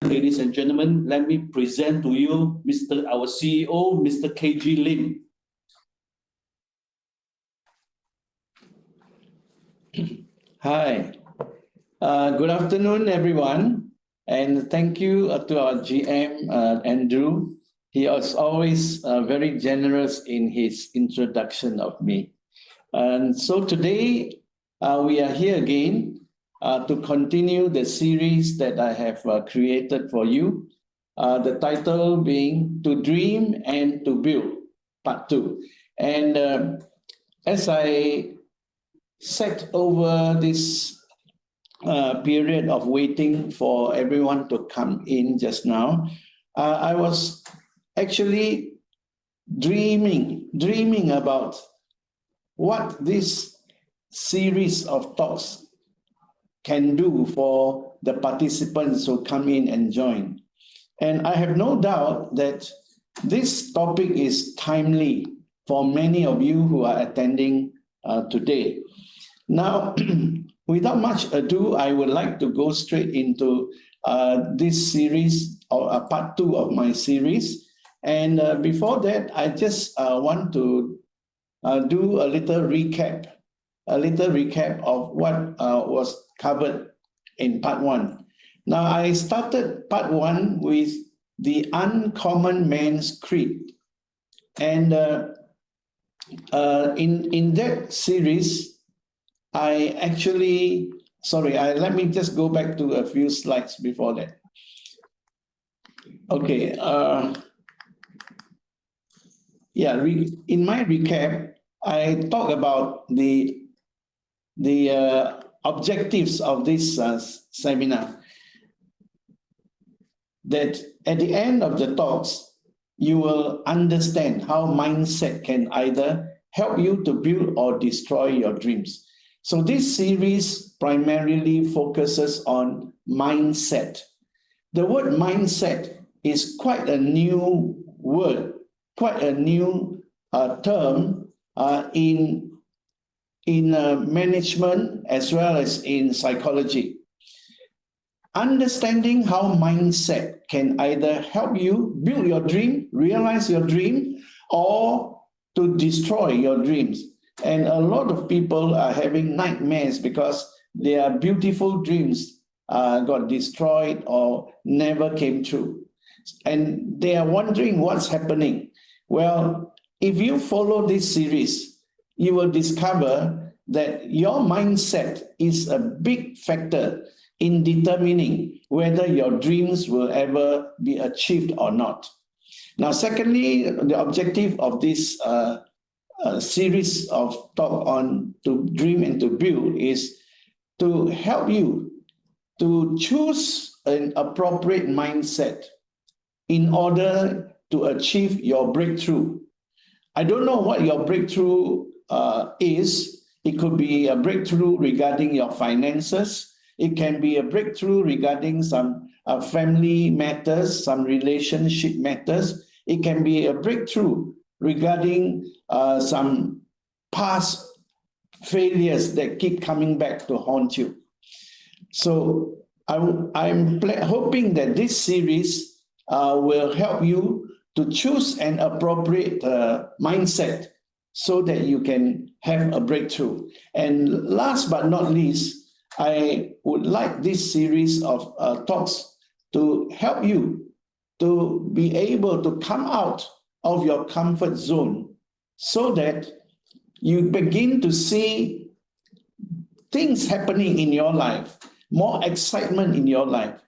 ladies and gentlemen, let me present to you our CEO, Mr. KG Lim. Hi, good afternoon, everyone, and thank you to our GM, Andrew. He is always very generous in his introduction of me. And so today, we are here again to continue the series that I have created for you. The title being To Dream and to Build, Part 2. And as I sat over this period of waiting for everyone to come in just now, I was actually dreaming about what this series of talks can do for the participants who come in and join. And I have no doubt that this topic is timely for many of you who are attending today. Now, without much ado, I would like to go straight into this series, or part 2 of my series. And before that, I just want to do a little recap of what was covered in part 1. Now, I started part 1 with the Uncommon Man's Creed. And in that series, I actually, let me just go back to a few slides before that. Okay, in my recap, I talk about the objectives of this seminar. That at the end of the talks, you will understand how mindset can either help you to build or destroy your dreams. So this series primarily focuses on mindset. The word mindset is quite a new word, quite a new term in management as well as in psychology. Understanding how mindset can either help you build your dream, realize your dream, or to destroy your dreams. And a lot of people are having nightmares because their beautiful dreams got destroyed or never came true. And they are wondering what's happening. Well, if you follow this series, you will discover that your mindset is a big factor in determining whether your dreams will ever be achieved or not. Now, secondly, the objective of this series of talk on to dream and to build is to help you to choose an appropriate mindset in order to achieve your breakthrough. I don't know what your breakthrough is. It could be a breakthrough regarding your finances. It can be a breakthrough regarding some family matters, some relationship matters. It can be a breakthrough regarding some past failures that keep coming back to haunt you. So I'm hoping that this series will help you to choose an appropriate mindset so that you can have a breakthrough. And last but not least, I would like this series of talks to help you to be able to come out of your comfort zone so that you begin to see things happening in your life, more excitement in your life,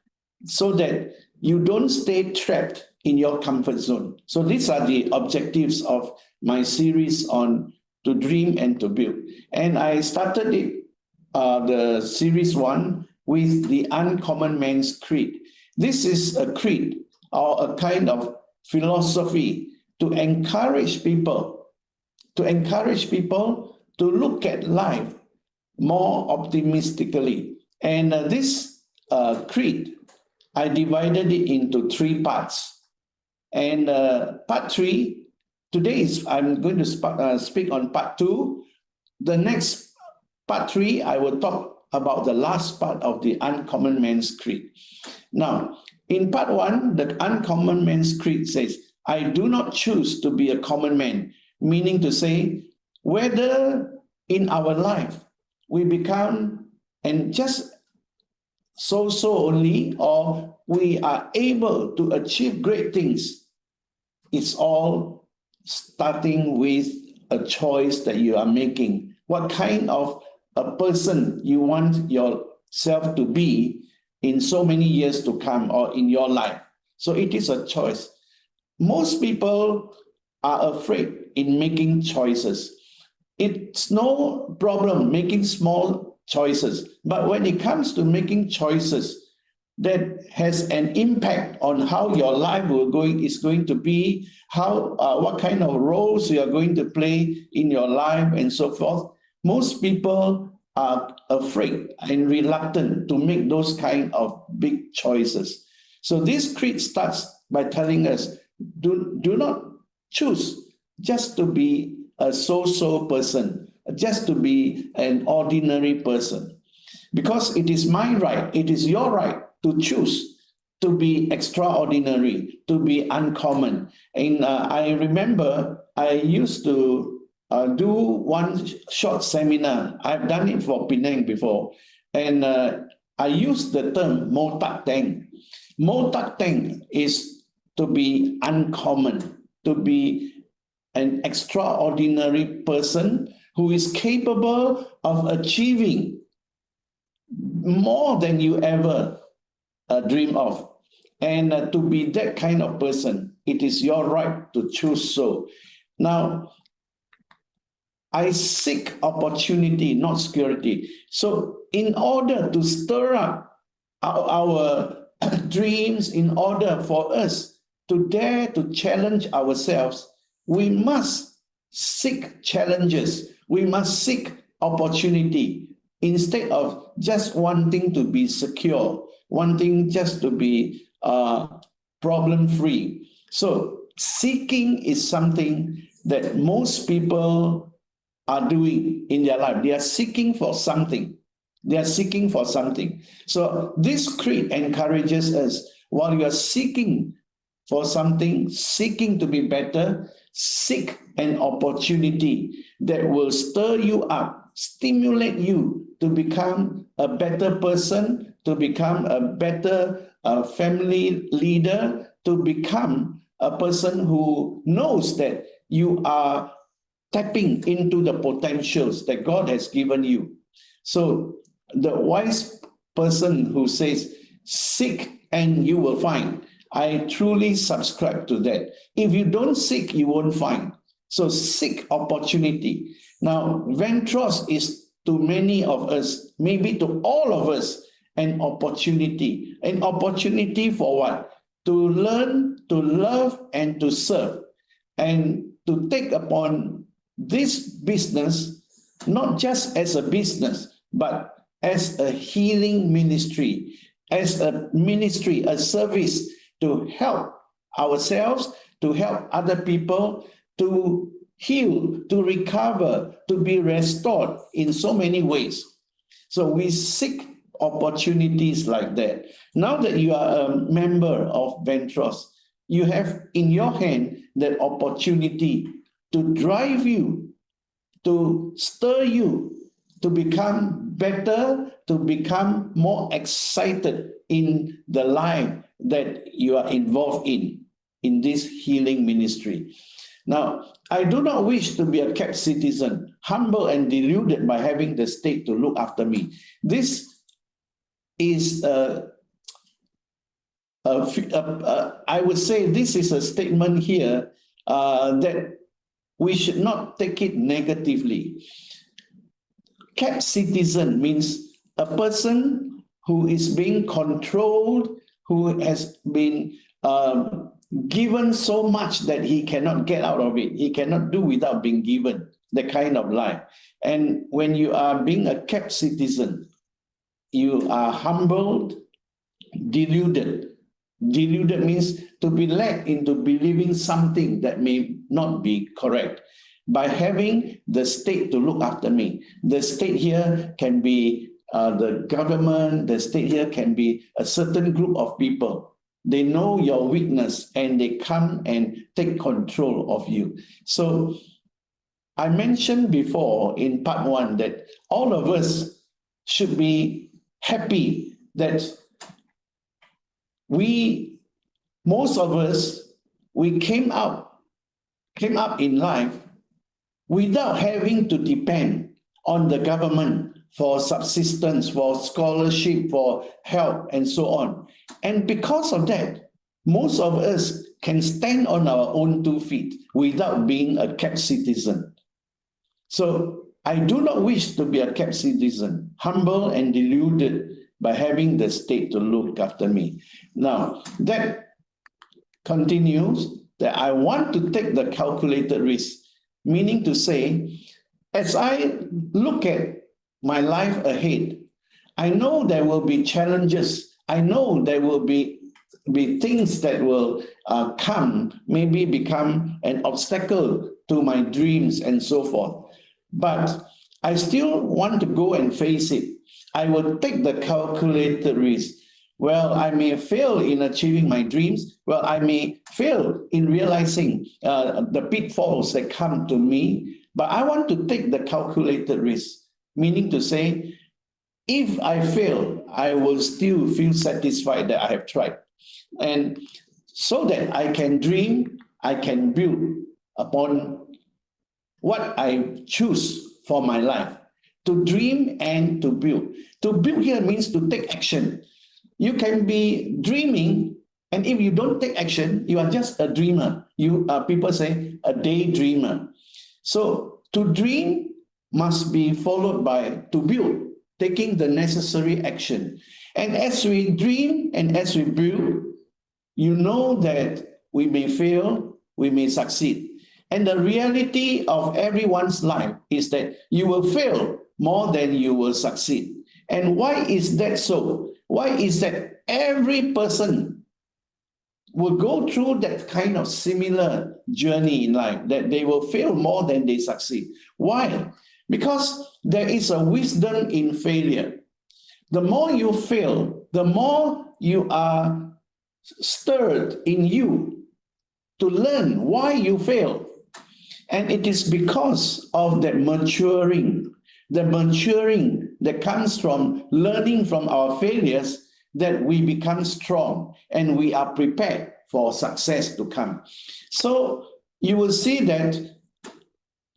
so that you don't stay trapped in your comfort zone. So these are the objectives of my series on to dream and to build. And I started it, the series 1 with the Uncommon Man's Creed. This is a creed or a kind of philosophy to encourage people to look at life more optimistically. And this creed, I divided it into 3 parts. And part 3, today I'm going to speak on part 2. The next part 3, I will talk about the last part of the Uncommon Man's Creed. Now, In part one, the Uncommon Man's Creed says, I do not choose to be a common man, meaning to say, whether in our life we become and just so only, or we are able to achieve great things, it's all starting with a choice that you are making. What kind of a person you want yourself to be in so many years to come or in your life. So it is a choice. Most people are afraid in making choices. It's no problem making small choices, but when it comes to making choices that has an impact on how your life is going to be, how what kind of roles you are going to play in your life and so forth, most people are afraid and reluctant to make those kind of big choices. So this creed starts by telling us, do not choose just to be a so-so person, just to be an ordinary person. Because it is my right, it is your right to choose to be extraordinary, to be uncommon. And I remember I used to do one short seminar. I've done it for Penang before. And I used the term Motak Teng. Motak Teng is to be uncommon, to be an extraordinary person who is capable of achieving more than you ever dream of. And to be that kind of person, it is your right to choose so. Now, I seek opportunity, not security. So in order to stir up our dreams, in order for us to dare to challenge ourselves, we must seek challenges. We must seek opportunity instead of just wanting to be secure, wanting just to be problem-free. So seeking is something that most people are doing in their life. They are seeking for something. They are seeking for something. So this creed encourages us, while you are seeking for something, seeking to be better, seek an opportunity that will stir you up, stimulate you to become a better person, to become a better family leader, to become a person who knows that you are tapping into the potentials that God has given you. So the wise person who says, seek and you will find, I truly subscribe to that. If you don't seek, you won't find. So seek opportunity. Now, Ventros is to many of us, maybe to all of us, an opportunity. An opportunity for what? To learn, to love, and to serve. And to take upon this business, not just as a business, but as a healing ministry, as a ministry, a service to help ourselves, to help other people, to heal, to recover, to be restored in so many ways. So we seek opportunities like that. Now that you are a member of Ventros, you have in your hand that opportunity to drive you, to stir you, to become better, to become more excited in the life that you are involved in this healing ministry. Now, I do not wish to be a kept citizen, humble and deluded by having the state to look after me. This is I would say this is a statement here that we should not take it negatively. Kept citizen means a person who is being controlled, who has been given so much that he cannot get out of it. He cannot do without being given the kind of life. And when you are being a kept citizen, you are humbled, deluded. Deluded means to be led into believing something that may not be correct. By having the state to look after me. The state here can be the government, the state here can be a certain group of people. They know your weakness and they come and take control of you. So I mentioned before in part 1 that all of us should be happy that most of us, we came up in life without having to depend on the government for subsistence, for scholarship, for help, and so on. And because of that, most of us can stand on our own 2 feet without being a kept citizen. So I do not wish to be a kept citizen, humble and deluded by having the state to look after me. Now, that continues that I want to take the calculated risk, meaning to say, as I look at my life ahead, I know there will be challenges. I know there will be things that will come, maybe become an obstacle to my dreams and so forth. But I still want to go and face it. I will take the calculated risk. Well, I may fail in achieving my dreams. Well, I may fail in realizing the pitfalls that come to me. But I want to take the calculated risk, meaning to say, if I fail, I will still feel satisfied that I have tried. And so that I can dream, I can build upon what I choose for my life. To dream and to build. To build here means to take action. You can be dreaming, and if you don't take action, you are just a dreamer. People say a daydreamer. So to dream must be followed by to build, taking the necessary action. And as we dream and as we build, you know that we may fail, we may succeed. And the reality of everyone's life is that you will fail more than you will succeed. And why is that so? Why is that every person will go through that kind of similar journey in life, that they will fail more than they succeed? Why? Because there is a wisdom in failure. The more you fail, the more you are stirred in you to learn why you fail. And it is because of that maturing that comes from learning from our failures that we become strong and we are prepared for success to come. So you will see that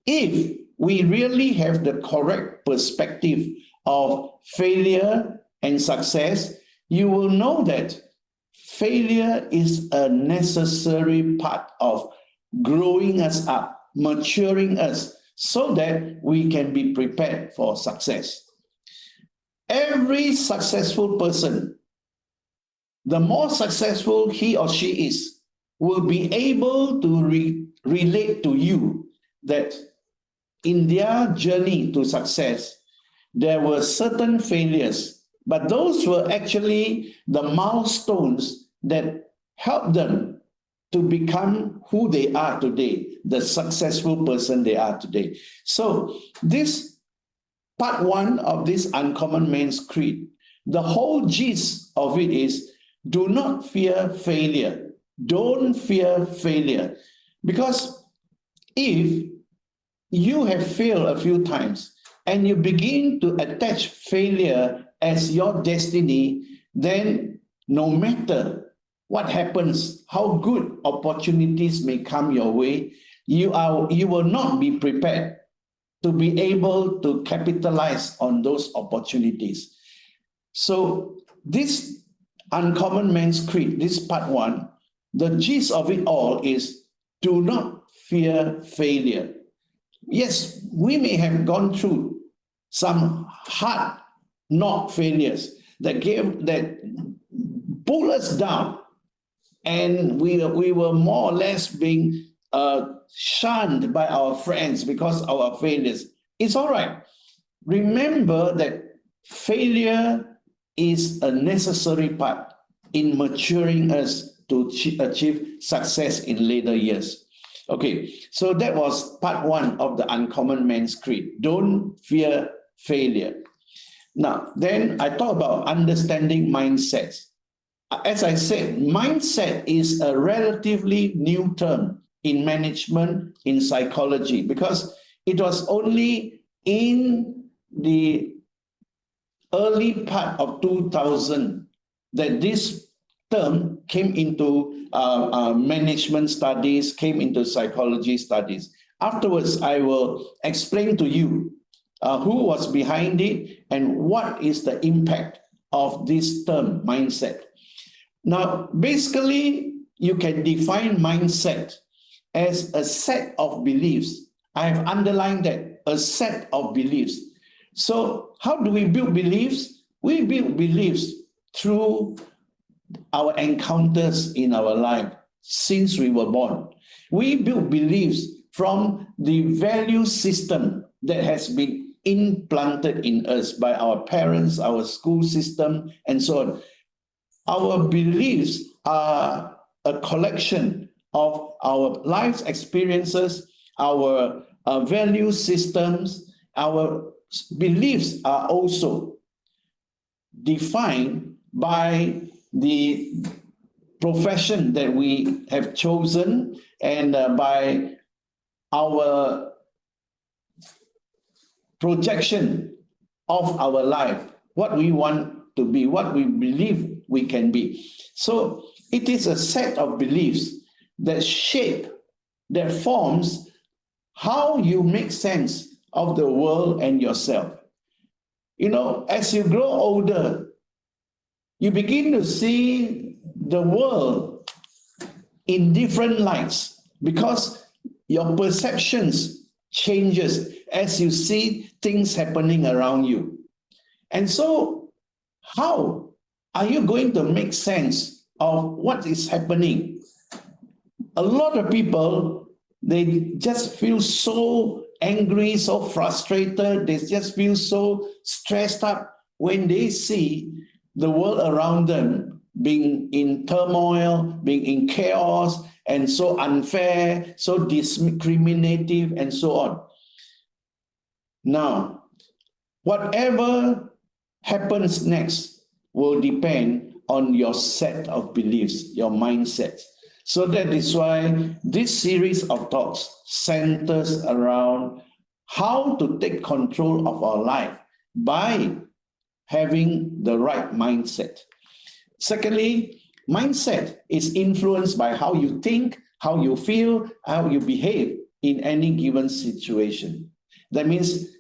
if we really have the correct perspective of failure and success, you will know that failure is a necessary part of growing us up, maturing us, so that we can be prepared for success. Every successful person, the more successful he or she is, will be able to relate to you that in their journey to success, there were certain failures, but those were actually the milestones that helped them to become who they are today, the successful person they are today. So this part 1 of this Uncommon Man's Creed, the whole gist of it is, do not fear failure. Don't fear failure. Because if you have failed a few times and you begin to attach failure as your destiny, then no matter what happens, how good opportunities may come your way, you will not be prepared to be able to capitalize on those opportunities. So this Uncommon Man's Creed, this part 1, the gist of it all is, do not fear failure. Yes, we may have gone through some hard knock failures that pull us down, and we were more or less being shunned by our friends because of our failures. It's all right. Remember that failure is a necessary part in maturing us to achieve success in later years. Okay, so that was part 1 of the Uncommon Man's Creed. Don't fear failure. Now, then I talk about understanding mindsets. as I said, mindset is a relatively new term in management, in psychology, because it was only in the early part of 2000 that this term came into management studies, came into psychology studies. Afterwards, I will explain to you who was behind it and what is the impact of this term mindset. Now, basically, you can define mindset as a set of beliefs. I have underlined that, a set of beliefs. So how do we build beliefs? We build beliefs through our encounters in our life since we were born. We build beliefs from the value system that has been implanted in us by our parents, our school system, and so on. Our beliefs are a collection of our life's experiences, our value systems. Our beliefs are also defined by the profession that we have chosen and by our projection of our life, what we want to be, what we believe we can be. So it is a set of beliefs that shape, that forms how you make sense of the world and yourself. You know, as you grow older, you begin to see the world in different lights because your perceptions changes as you see things happening around you. And so how are you going to make sense of what is happening? A lot of people, they just feel so angry, so frustrated, they just feel so stressed up when they see the world around them being in turmoil, being in chaos, and so unfair, so discriminative, and so on. Now, whatever happens next will depend on your set of beliefs, your mindset. So that is why this series of talks centers around how to take control of our life by having the right mindset. Secondly, mindset is influenced by how you think, how you feel, how you behave in any given situation. That means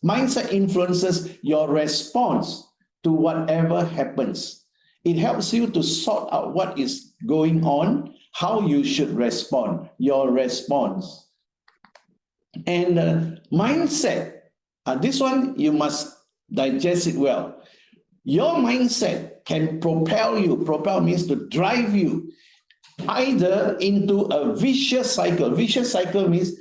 mindset influences your response to whatever happens. It helps you to sort out what is going on, how you should respond, your response. And mindset, this one you must digest it well. Your mindset can propel you. Propel means to drive you either into a vicious cycle. Vicious cycle means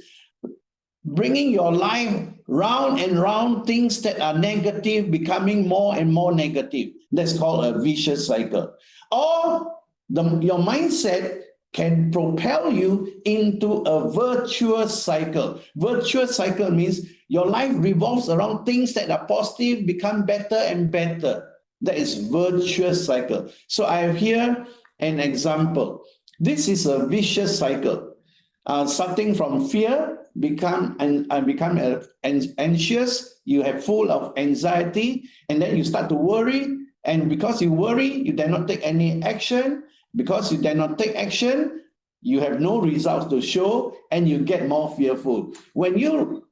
bringing your life round and round, things that are negative becoming more and more negative. That's called a vicious cycle. Or your mindset can propel you into a virtuous cycle. Virtuous cycle means your life revolves around things that are positive, become better and better. That is virtuous cycle. So I have here an example. This is a vicious cycle. Starting from fear, become anxious, you have full of anxiety, and then you start to worry, and because you worry, you dare not take any action. Because you dare not take action, you have no results to show, and you get more fearful. When you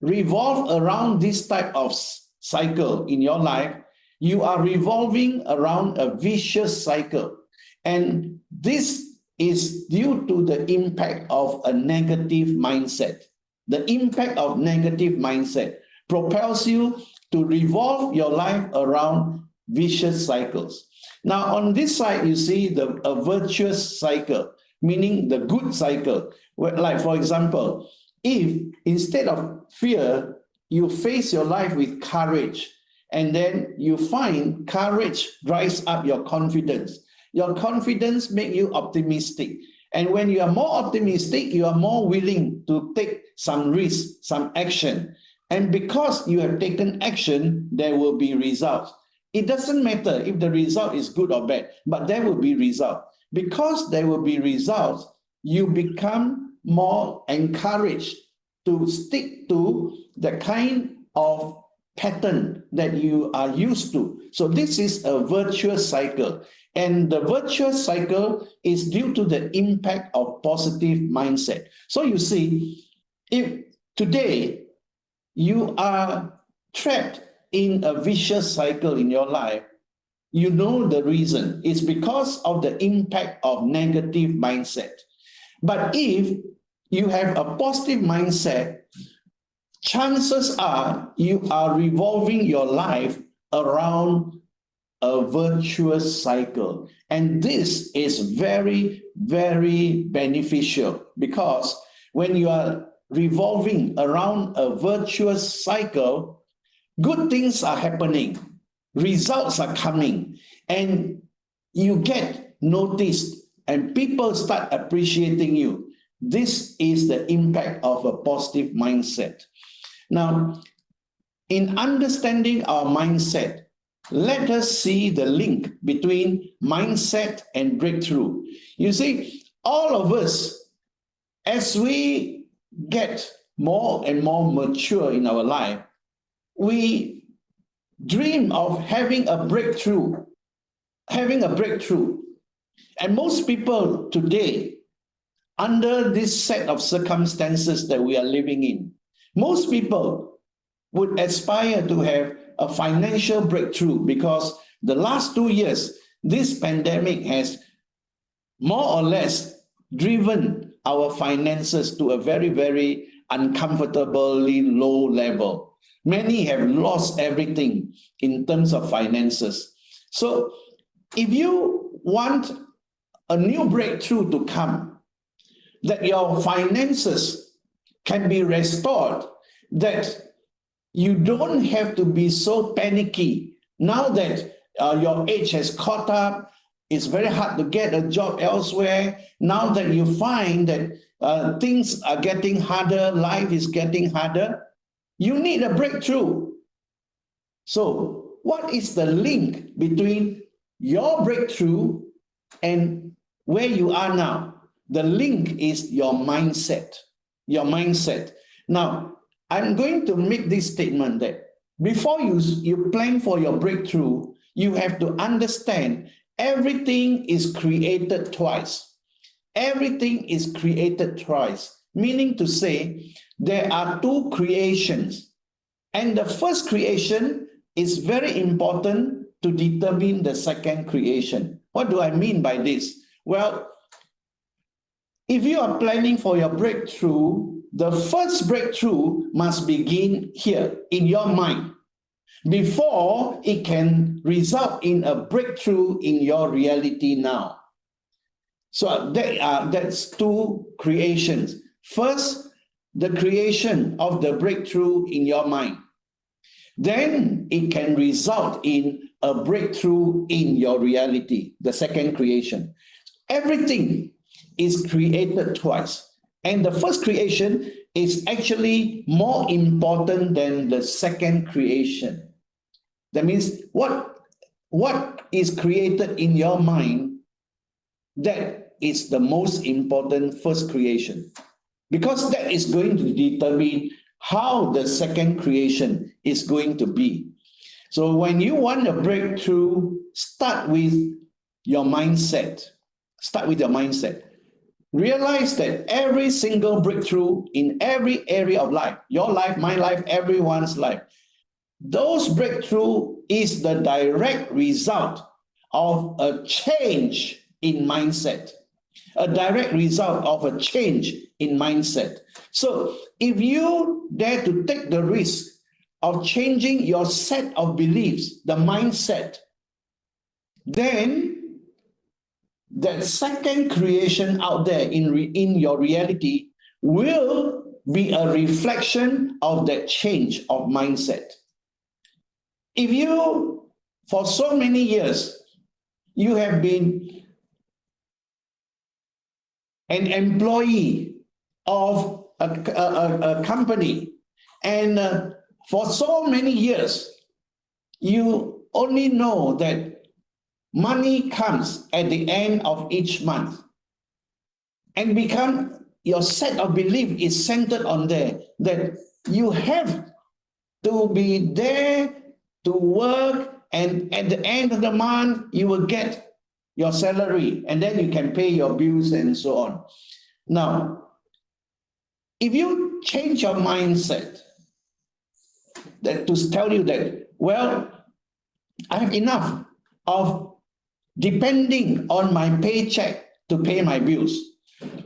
revolve around this type of cycle in your life, you are revolving around a vicious cycle. And this is due to the impact of a negative mindset. The impact of negative mindset propels you to revolve your life around vicious cycles. Now, on this side, you see a virtuous cycle, meaning the good cycle. Like, for example, if instead of fear, you face your life with courage, and then you find courage drives up your confidence. Your confidence makes you optimistic. And when you are more optimistic, you are more willing to take some risk, some action. And because you have taken action, there will be results. It doesn't matter if the result is good or bad, but there will be result. Because there will be results, you become more encouraged to stick to the kind of pattern that you are used to. So this is a virtuous cycle. And the virtuous cycle is due to the impact of positive mindset. So you see, if today you are trapped in a vicious cycle in your life, you know the reason. It's because of the impact of negative mindset. But if you have a positive mindset, chances are you are revolving your life around a virtuous cycle. And this is very, very beneficial, because when you are revolving around a virtuous cycle, good things are happening, results are coming, and you get noticed and people start appreciating you. This is the impact of a positive mindset. Now, in understanding our mindset, let us see the link between mindset and breakthrough. You see, all of us, as we get more and more mature in our life, we dream of having a breakthrough, And most people today, under this set of circumstances that we are living in, most people would aspire to have a financial breakthrough, because the last 2 years, this pandemic has more or less driven our finances to a very, very uncomfortably low level. Many have lost everything in terms of finances. So if you want a new breakthrough to come, that your finances can be restored, that you don't have to be so panicky now that your age has caught up. It's very hard to get a job elsewhere. Now that you find that things are getting harder, life is getting harder, you need a breakthrough. So what is the link between your breakthrough and where you are now? The link is your mindset. Your mindset. Now, I'm going to make this statement that before you plan for your breakthrough, you have to understand everything is created twice. Everything is created twice, meaning to say there are two creations. And the first creation is very important to determine the second creation. What do I mean by this? Well, if you are planning for your breakthrough, the first breakthrough must begin here in your mind before it can result in a breakthrough in your reality now. So that's two creations. First, the creation of the breakthrough in your mind. Then it can result in a breakthrough in your reality, the second creation. Everything is created twice. And the first creation is actually more important than the second creation. That means what is created in your mind, that is the most important first creation. Because that is going to determine how the second creation is going to be. So when you want a breakthrough, start with your mindset. Start with your mindset. Realize that every single breakthrough in every area of life, your life, my life, everyone's life, those breakthrough is the direct result of a change in mindset, a direct result of a change in mindset. So if you dare to take the risk of changing your set of beliefs, the mindset, then that second creation out there in your reality will be a reflection of that change of mindset. If you, for so many years, you have been an employee of a company, and for so many years, you only know that money comes at the end of each month and become your set of belief is centered on there, that you have to be there to work, and at the end of the month, you will get your salary, and then you can pay your bills and so on. Now, if you change your mindset, that to tell you that, well, I have enough of depending on my paycheck to pay my bills.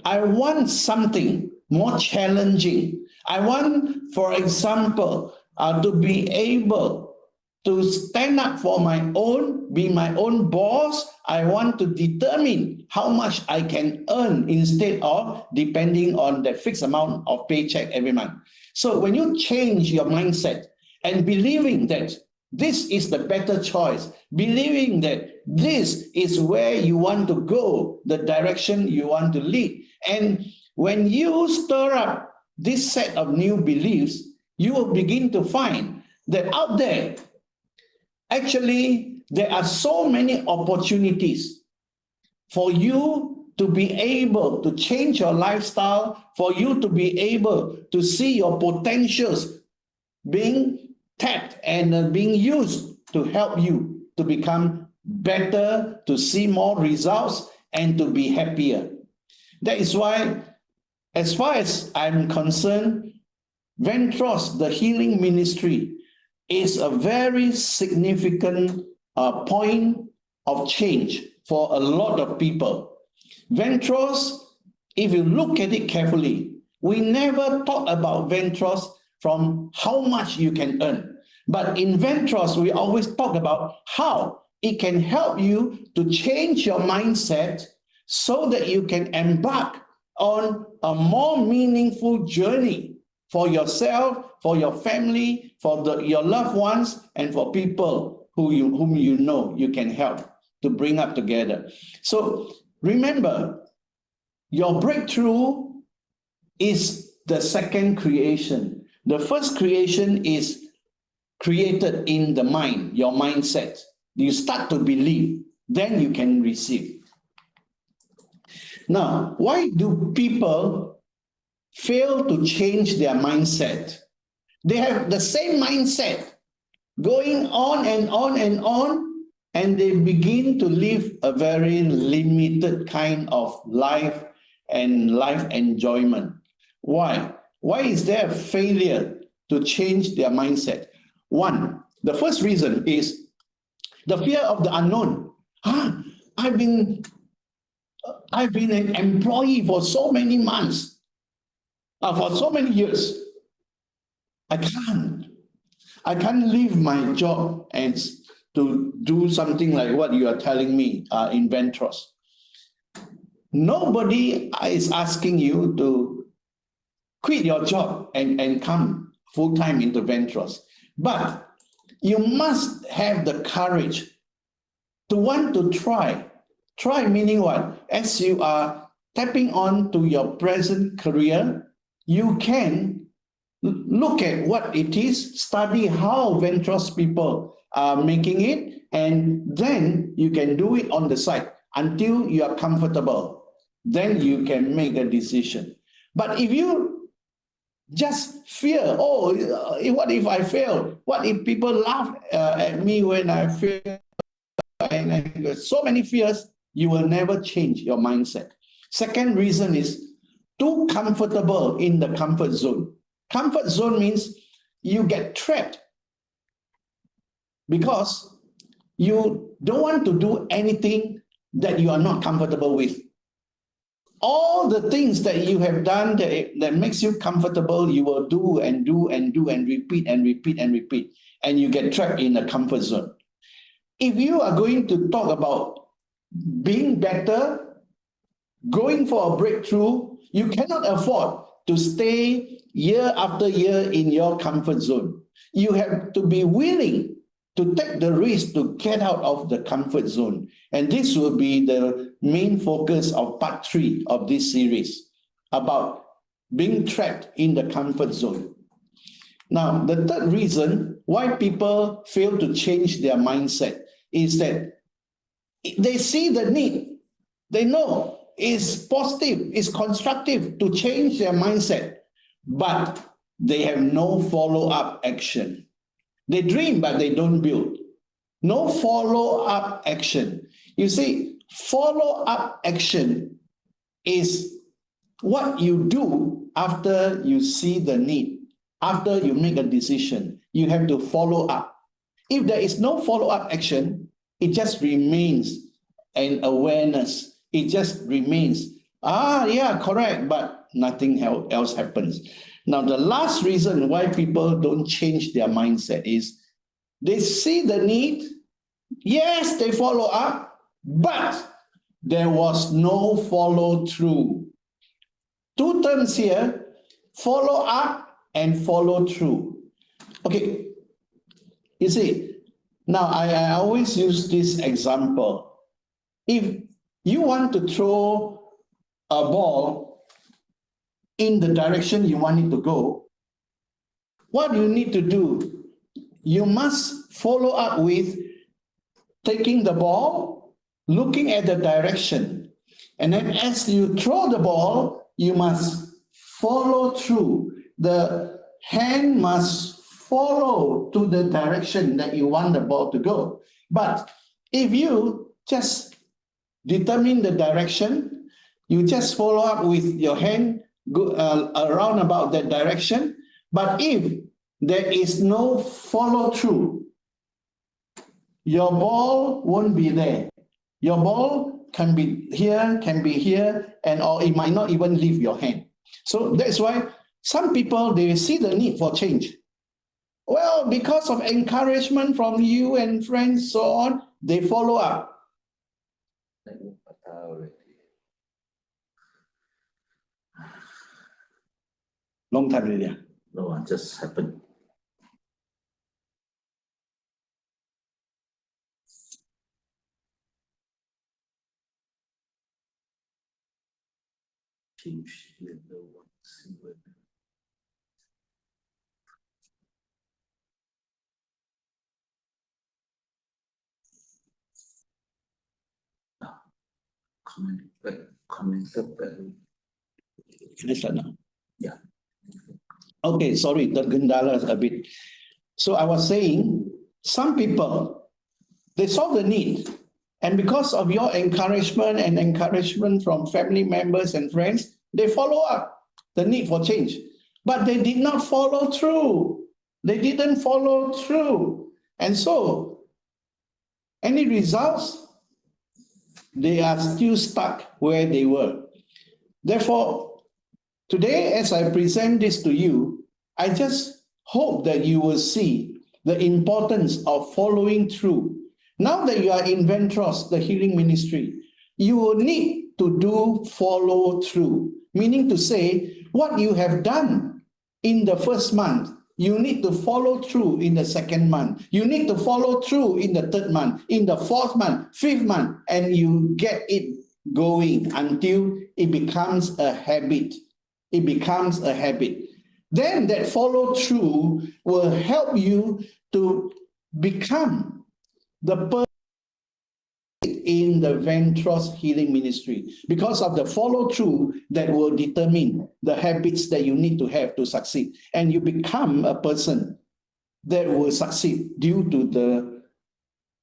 I want something more challenging. I want, for example, to be able to stand up for my own, be my own boss. I want to determine how much I can earn instead of depending on the fixed amount of paycheck every month. So when you change your mindset and believing that this is the better choice, believing that this is where you want to go, the direction you want to lead. And when you stir up this set of new beliefs, you will begin to find that out there, actually, there are so many opportunities for you to be able to change your lifestyle, for you to be able to see your potentials being tapped and being used to help you to become better, to see more results, and to be happier. That is why, as far as I'm concerned, Ventros, the healing ministry, is a very significant point of change for a lot of people. Ventros, if you look at it carefully, we never talk about Ventros from how much you can earn. But in Ventros, we always talk about how it can help you to change your mindset so that you can embark on a more meaningful journey for yourself, for your family, for your loved ones, and for people whom you know you can help to bring up together. So remember, your breakthrough is the second creation. The first creation is created in the mind, your mindset. You start to believe, then you can receive. Now, why do people fail to change their mindset? They have the same mindset going on and on and on, and they begin to live a very limited kind of life and life enjoyment. Why? Why is there a failure to change their mindset? One, the first reason is the fear of the unknown. I've been an employee for so many months, for so many years. I can't leave my job and to do something like what you are telling me in Ventros. Nobody is asking you to quit your job and come full-time into Ventros. But you must have the courage to want to try. Try meaning what? As you are tapping on to your present career, you can look at what it is, study how Ventros people are making it, and then you can do it on the side until you are comfortable. Then you can make a decision. But if you just fear, oh, what if I fail? What if people laugh at me when I fail? And so many fears, you will never change your mindset. Second reason is too comfortable in the comfort zone. Comfort zone means you get trapped because you don't want to do anything that you are not comfortable with. All the things that you have done that makes you comfortable, you will do and do and do and repeat and repeat and repeat, and you get trapped in a comfort zone. If you are going to talk about being better, going for a breakthrough, you cannot afford to stay year after year in your comfort zone. You have to be willing to take the risk to get out of the comfort zone. And this will be the main focus of part 3 of this series, about being trapped in the comfort zone. Now, the third reason why people fail to change their mindset is that they see the need. They know it's positive, it's constructive to change their mindset, but they have no follow-up action. They dream, but they don't build. No follow-up action. You see, follow-up action is what you do after you see the need, after you make a decision. You have to follow up. If there is no follow-up action, it just remains an awareness. It just remains, yeah, correct, but nothing else happens. Now, the last reason why people don't change their mindset is they see the need, yes, they follow up, but there was no follow through. Two terms here, follow up and follow through. Okay, you see, now I always use this example. If you want to throw a ball in the direction you want it to go, what you need to do, you must follow up with taking the ball, looking at the direction, and then as you throw the ball, you must follow through. The hand must follow to the direction that you want the ball to go. But if you just determine the direction, you just follow up with your hand around about that direction. But if there is no follow through, your ball won't be there. Your ball can be here, and or it might not even leave your hand. So that's why some people, they see the need for change. Well, because of encouragement from you and friends, so on, they follow up. Long time already. No, it just happened. Change the one. Comment back. Can I start now? Yeah. Okay, sorry, tergendala a bit. So I was saying, some people, they saw the need, and because of your encouragement and encouragement from family members and friends, they follow up the need for change. But they did not follow through. They didn't follow through. And so, any results? They are still stuck where they were. Therefore, today, as I present this to you, I just hope that you will see the importance of following through. Now that you are in Ventros, the healing ministry, you will need to do follow through, meaning to say what you have done in the first month, you need to follow through in the second month. You need to follow through in the third month, in the fourth month, fifth month, and you get it going until it becomes a habit. It becomes a habit. Then that follow through will help you to become the person in the Ventros Healing Ministry, because of the follow through that will determine the habits that you need to have to succeed. And you become a person that will succeed due to the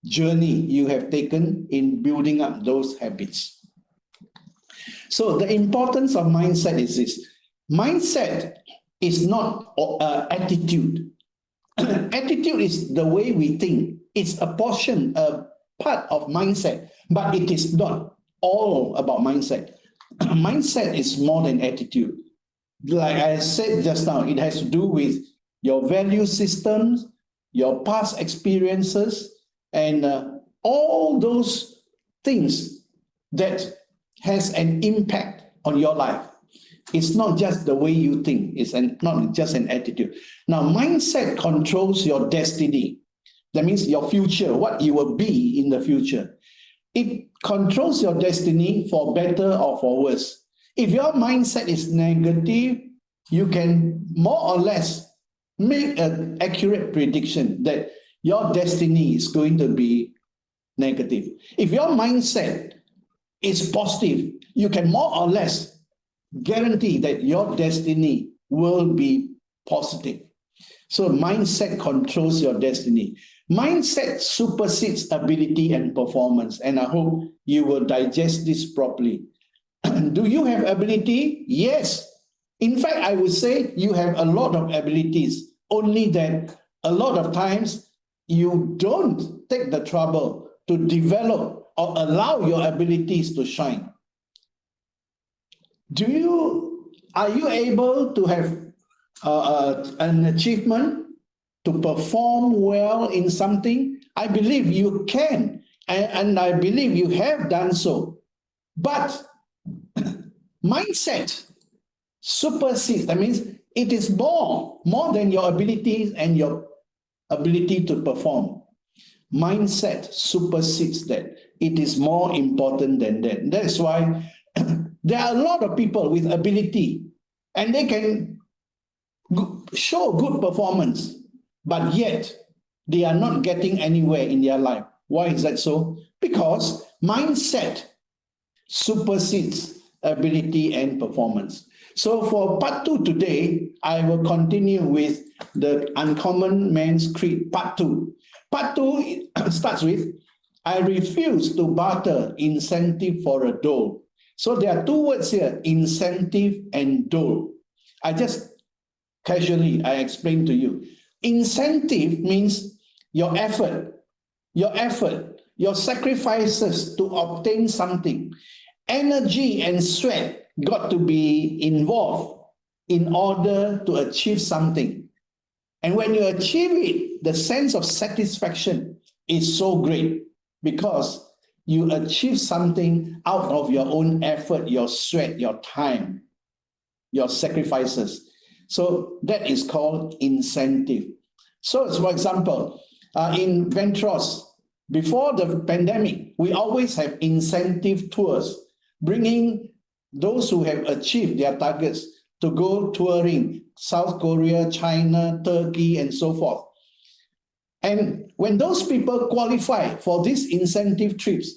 journey you have taken in building up those habits. So the importance of mindset is this. Mindset is not attitude. Attitude is the way we think. It's a portion, a part of mindset, but it is not all about mindset. Mindset is more than attitude. Like I said just now, it has to do with your value systems, your past experiences, and all those things that has an impact on your life. It's not just the way you think, it's not just an attitude. Now, mindset controls your destiny. That means your future, what you will be in the future. It controls your destiny for better or for worse. If your mindset is negative, you can more or less make an accurate prediction that your destiny is going to be negative. If your mindset is positive, you can more or less guarantee that your destiny will be positive. So mindset controls your destiny. Mindset supersedes ability and performance. And I hope you will digest this properly. Do you have ability? Yes. In fact, I would say you have a lot of abilities, only that a lot of times you don't take the trouble to develop or allow your abilities to shine. Are you able to have an achievement to perform well in something? I believe you can, and I believe you have done so. But mindset supersedes. That means it is more than your abilities and your ability to perform. Mindset supersedes that. It is more important than that. That's why there are a lot of people with ability and they can show good performance, but yet they are not getting anywhere in their life. Why is that so? Because mindset supersedes ability and performance. So for part 2 today, I will continue with the Uncommon Man's Creed, part 2. Part 2 starts with, I refuse to barter incentive for a dole. So there are 2 words here, incentive and dole. I just casually, I explain to you. Incentive means your effort, your sacrifices to obtain something. Energy and sweat got to be involved in order to achieve something. And when you achieve it, the sense of satisfaction is so great because you achieve something out of your own effort, your sweat, your time, your sacrifices. So that is called incentive. So for example, in Ventros, before the pandemic, we always have incentive tours, bringing those who have achieved their targets to go touring South Korea, China, Turkey, and so forth. And when those people qualify for these incentive trips,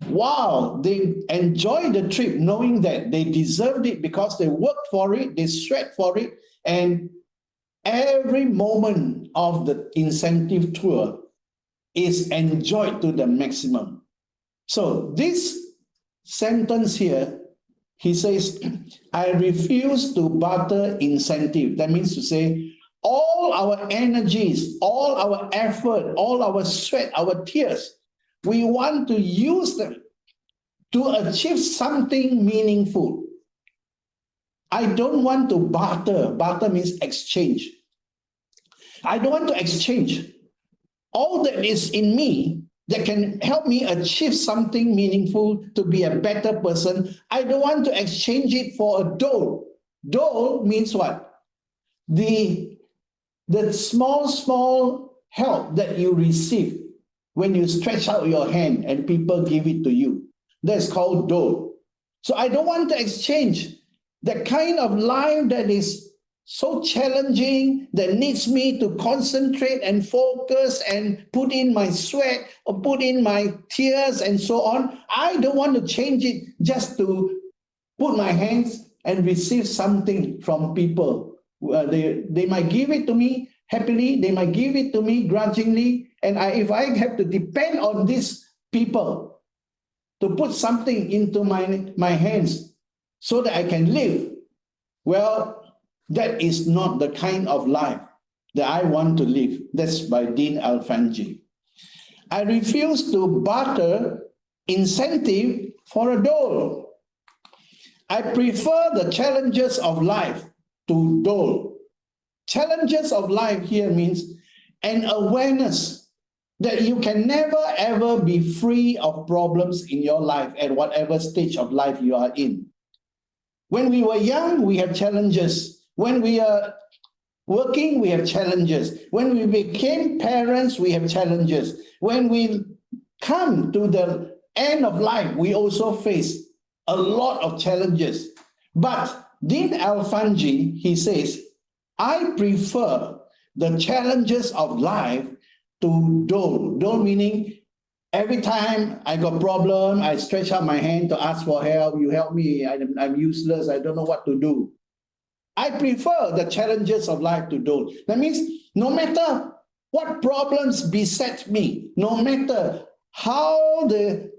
wow, they enjoy the trip knowing that they deserved it because they worked for it, they sweat for it, and every moment of the incentive tour is enjoyed to the maximum. So this sentence here, he says, I refuse to barter incentive. That means to say, all our energies, all our effort, all our sweat, our tears, we want to use them to achieve something meaningful. I don't want to barter. Barter means exchange. I don't want to exchange all that is in me that can help me achieve something meaningful to be a better person. I don't want to exchange it for a dole. Dole means what? The small help that you receive when you stretch out your hand and people give it to you. That's called dole. So I don't want to exchange the kind of life that is so challenging, that needs me to concentrate and focus and put in my sweat or put in my tears and so on. I don't want to change it just to put my hands and receive something from people. They might give it to me happily, they might give it to me grudgingly, and if I have to depend on these people to put something into my hands so that I can live, well, that is not the kind of life that I want to live. That's by Dean Alfanji. I refuse to barter incentive for a dole. I prefer the challenges of life to dole. Challenges of life here means an awareness that you can never ever be free of problems in your life at whatever stage of life you are in. When we were young, we have challenges. When we are working, we have challenges. When we became parents, we have challenges. When we come to the end of life, we also face a lot of challenges. But Dean Alfanji, he says, I prefer the challenges of life to dole. Dole meaning every time I got problem, I stretch out my hand to ask for help. You help me. I'm useless. I don't know what to do. I prefer the challenges of life to dole. That means no matter what problems beset me, no matter how the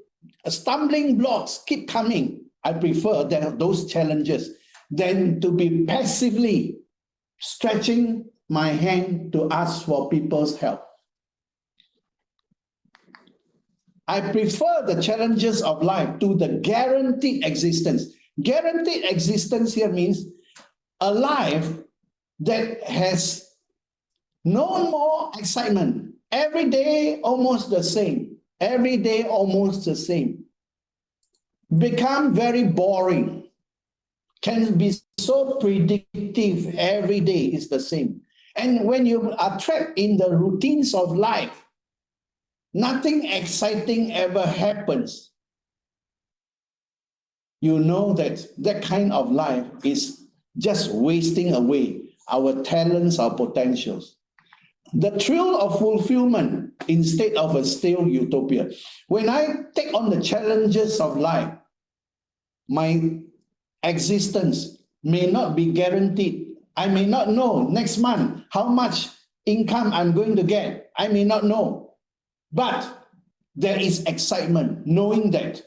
stumbling blocks keep coming, I prefer those challenges than to be passively stretching my hand to ask for people's help. I prefer the challenges of life to the guaranteed existence. Guaranteed existence here means a life that has no more excitement. Every day almost the same. Every day almost the same. Become very boring. Can be so predictive. Every day is the same. And when you are trapped in the routines of life, nothing exciting ever happens. You know that that kind of life is just wasting away our talents, our potentials. The thrill of fulfillment instead of a stale utopia. When I take on the challenges of life, my existence may not be guaranteed. I may not know next month how much income I'm going to get. I may not know. But there is excitement knowing that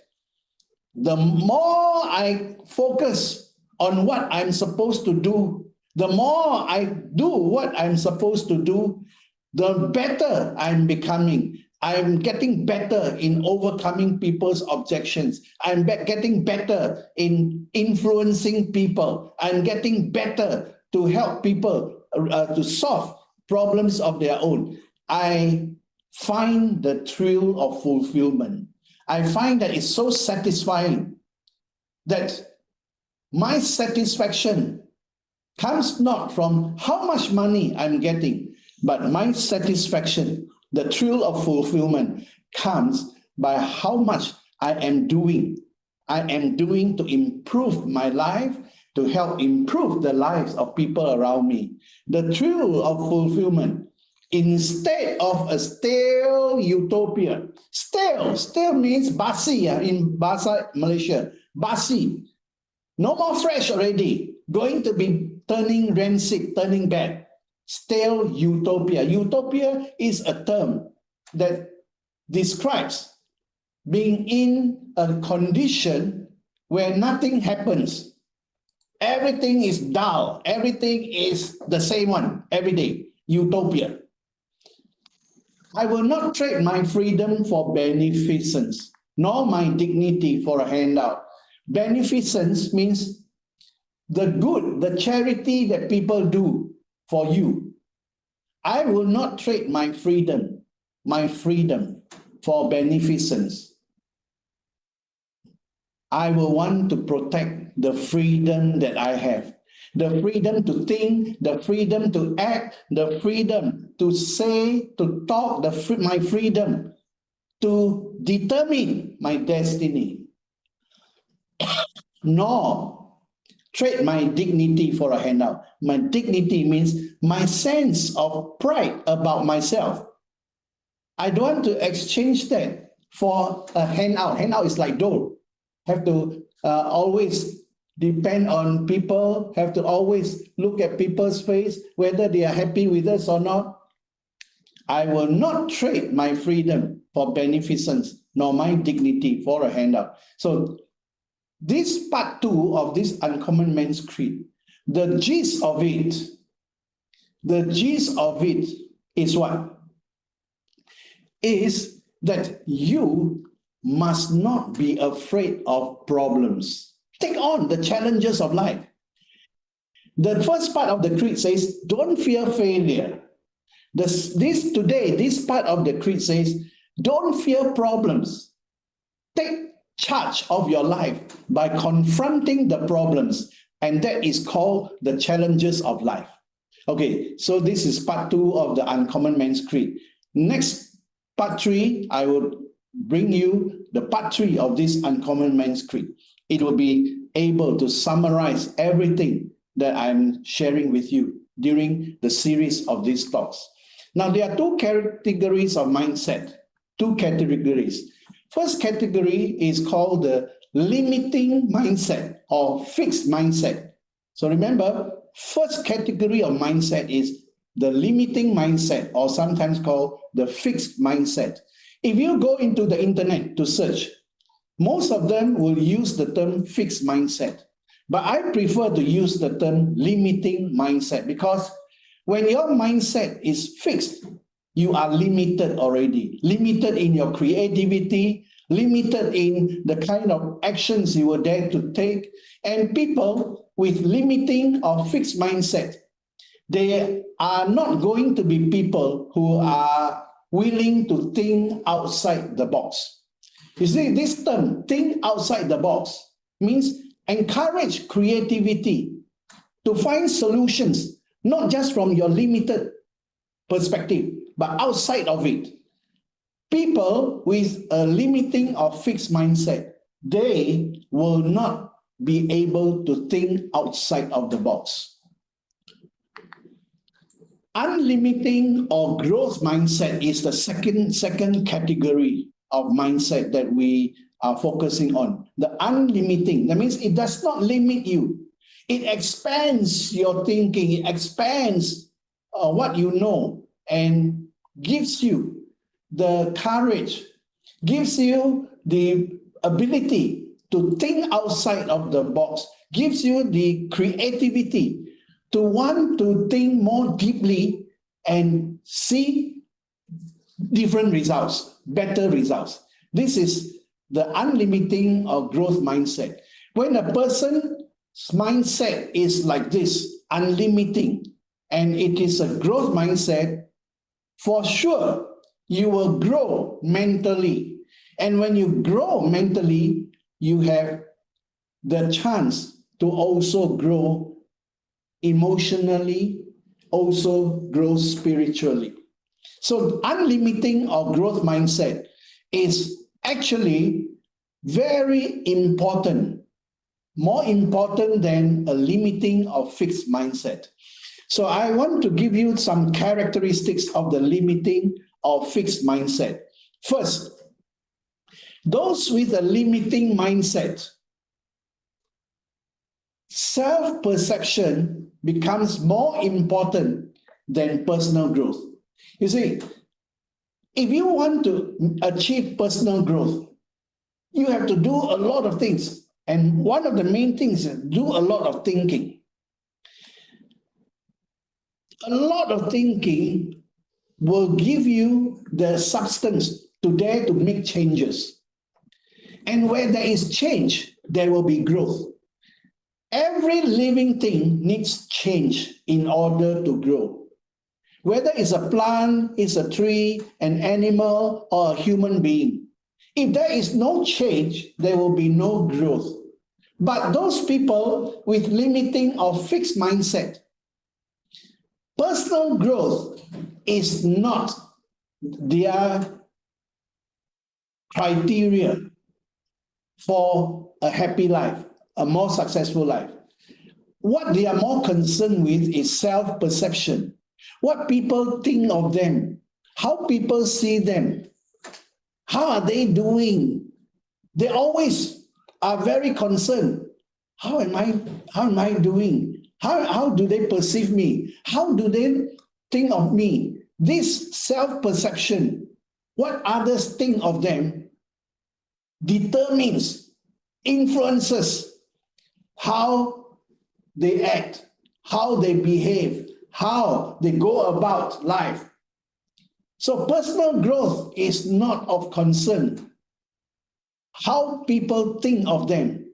the more I focus on what I'm supposed to do, the more I do what I'm supposed to do, the better I'm becoming. I'm getting better in overcoming people's objections. I'm getting better in influencing people. I'm getting better to help people to solve problems of their own. I find the thrill of fulfillment. I find that it's so satisfying that my satisfaction comes not from how much money I'm getting, but my satisfaction, the thrill of fulfillment, comes by how much I am doing. I am doing to improve my life, to help improve the lives of people around me. The thrill of fulfillment instead of a stale utopia. Stale means basi in Bahasa Malaysia. Basi. No more fresh already. Going to be turning rancid, turning bad. Stale utopia. Utopia is a term that describes being in a condition where nothing happens. Everything is dull. Everything is the same one every day. Utopia. I will not trade my freedom for beneficence, nor my dignity for a handout. Beneficence means the good, the charity that people do for you. I will not trade my freedom for beneficence. I will want to protect the freedom that I have. The freedom to think, the freedom to act, the freedom to say, to talk, my freedom to determine my destiny. Nor trade my dignity for a handout. My dignity means my sense of pride about myself. I don't want to exchange that for a handout. Handout is like dole. Have to always depend on people, have to always look at people's face, whether they are happy with us or not. I will not trade my freedom for beneficence, nor my dignity for a handout. So this part 2 of this Uncommon Man's Creed, the gist of it is what? Is that you must not be afraid of problems. Take on the challenges of life. The first part of the creed says, don't fear failure. This part of the creed says, don't fear problems. Take charge of your life by confronting the problems, and that is called the challenges of life. Okay, so this is part 2 of the Uncommon Man's Creed. Next, part 3, I will bring you the part 3 of this Uncommon Man's Creed. It will be able to summarize everything that I'm sharing with you during the series of these talks. Now, there are two categories of mindset, two categories. First category is called the limiting mindset or fixed mindset. So remember, first category of mindset is the limiting mindset, or sometimes called the fixed mindset. If you go into the internet to search, most of them will use the term fixed mindset. But I prefer to use the term limiting mindset, because when your mindset is fixed, you are limited already, limited in your creativity, limited in the kind of actions you will dare to take. And people with limiting or fixed mindset, they are not going to be people who are willing to think outside the box. You see, this term, think outside the box, means encourage creativity to find solutions, not just from your limited perspective, but outside of it. People with a limiting or fixed mindset, they will not be able to think outside of the box. Unlimiting or growth mindset is the second category of mindset that we are focusing on. The unlimiting, that means it does not limit you. It expands your thinking, it expands what you know, and gives you the courage, gives you the ability to think outside of the box, gives you the creativity to want to think more deeply and see different results, better results. This is the unlimiting or growth mindset. When a person's mindset is like this, unlimiting, and it is a growth mindset, for sure, you will grow mentally. And when you grow mentally, you have the chance to also grow emotionally, also grow spiritually. So unlimiting or growth mindset is actually very important, more important than a limiting or fixed mindset. So I want to give you some characteristics of the limiting or fixed mindset. First, those with a limiting mindset, self-perception becomes more important than personal growth. You see, if you want to achieve personal growth, you have to do a lot of things. And one of the main things is do a lot of thinking. A lot of thinking will give you the substance to dare to make changes. And where there is change, there will be growth. Every living thing needs change in order to grow. Whether it's a plant, it's a tree, an animal, or a human being. If there is no change, there will be no growth. But those people with limiting or fixed mindset, personal growth is not their criteria for a happy life, a more successful life. What they are more concerned with is self-perception. What people think of them, how people see them, how are they doing? They always are very concerned. How am I doing? How do they perceive me? How do they think of me? This self-perception, what others think of them, determines, influences how they act, how they behave, how they go about life. So personal growth is not of concern. How people think of them,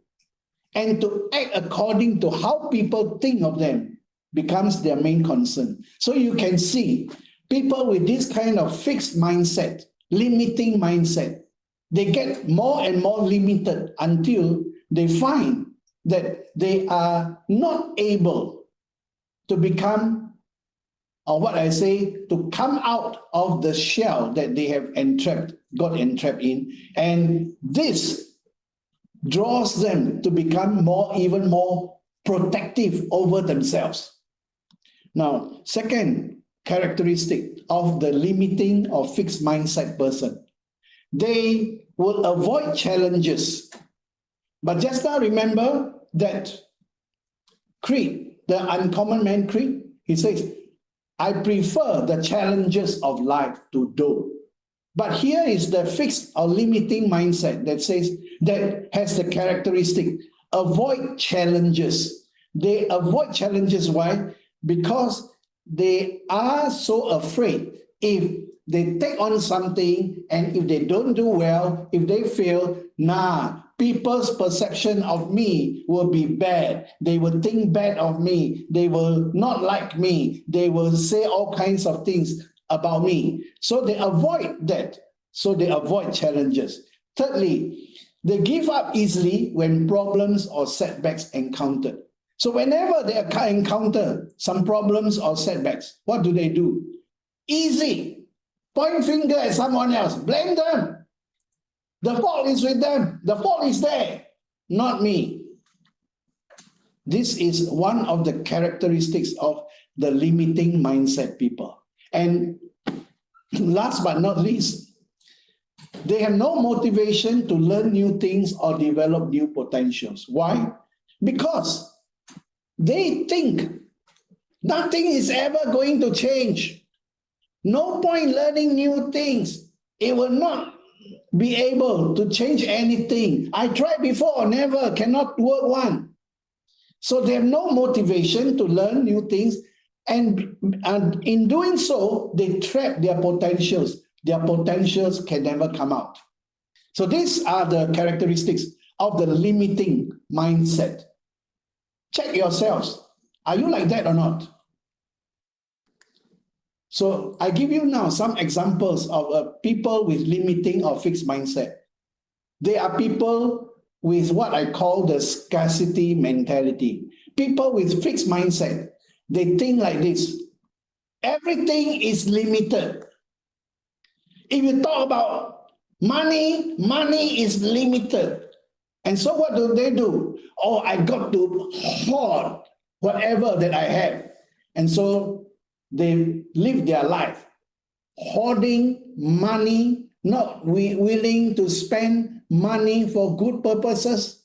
and to act according to how people think of them becomes their main concern. So you can see people with this kind of fixed mindset, limiting mindset, they get more and more limited until they find that they are not able to become, or what I say, to come out of the shell that they have got entrapped in. And this draws them to become even more protective over themselves. Now, second characteristic of the limiting or fixed mindset person, they will avoid challenges. But just now remember that creed, the Uncommon Man creed, he says, I prefer the challenges of life to do. But here is the fixed or limiting mindset that says, that has the characteristic, avoid challenges. They avoid challenges. Why? Because they are so afraid if they take on something and if they don't do well, if they fail, people's perception of me will be bad. They will think bad of me. They will not like me. They will say all kinds of things about me. So they avoid that. So they avoid challenges. Thirdly, they give up easily when problems or setbacks encountered. So whenever they encounter some problems or setbacks, what do? Easy. Point finger at someone else. Blame them. The fault is with them. The fault is there, not me. This is one of the characteristics of the limiting mindset people. And last but not least, they have no motivation to learn new things or develop new potentials. Why? Because they think nothing is ever going to change. No point learning new things. It will not be able to change anything. I tried before, never, cannot work one. So they have no motivation to learn new things. And in doing so, they trap their potentials. Their potentials can never come out. So these are the characteristics of the limiting mindset. Check yourselves. Are you like that or not? So I give you now some examples of people with limiting or fixed mindset. They are people with what I call the scarcity mentality. People with fixed mindset, they think like this. Everything is limited. If you talk about money, money is limited. And so what do? Oh, I got to hoard whatever that I have. And so they live their life hoarding money, not willing to spend money for good purposes.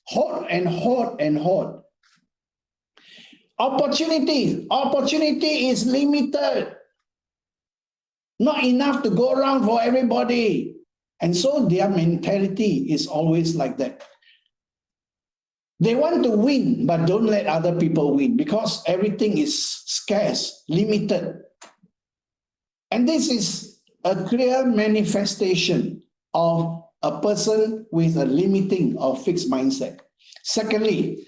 Hoard and hoard and hoard. Opportunity is limited. Not enough to go around for everybody. And so their mentality is always like that. They want to win, but don't let other people win because everything is scarce, limited. And this is a clear manifestation of a person with a limiting or fixed mindset. Secondly,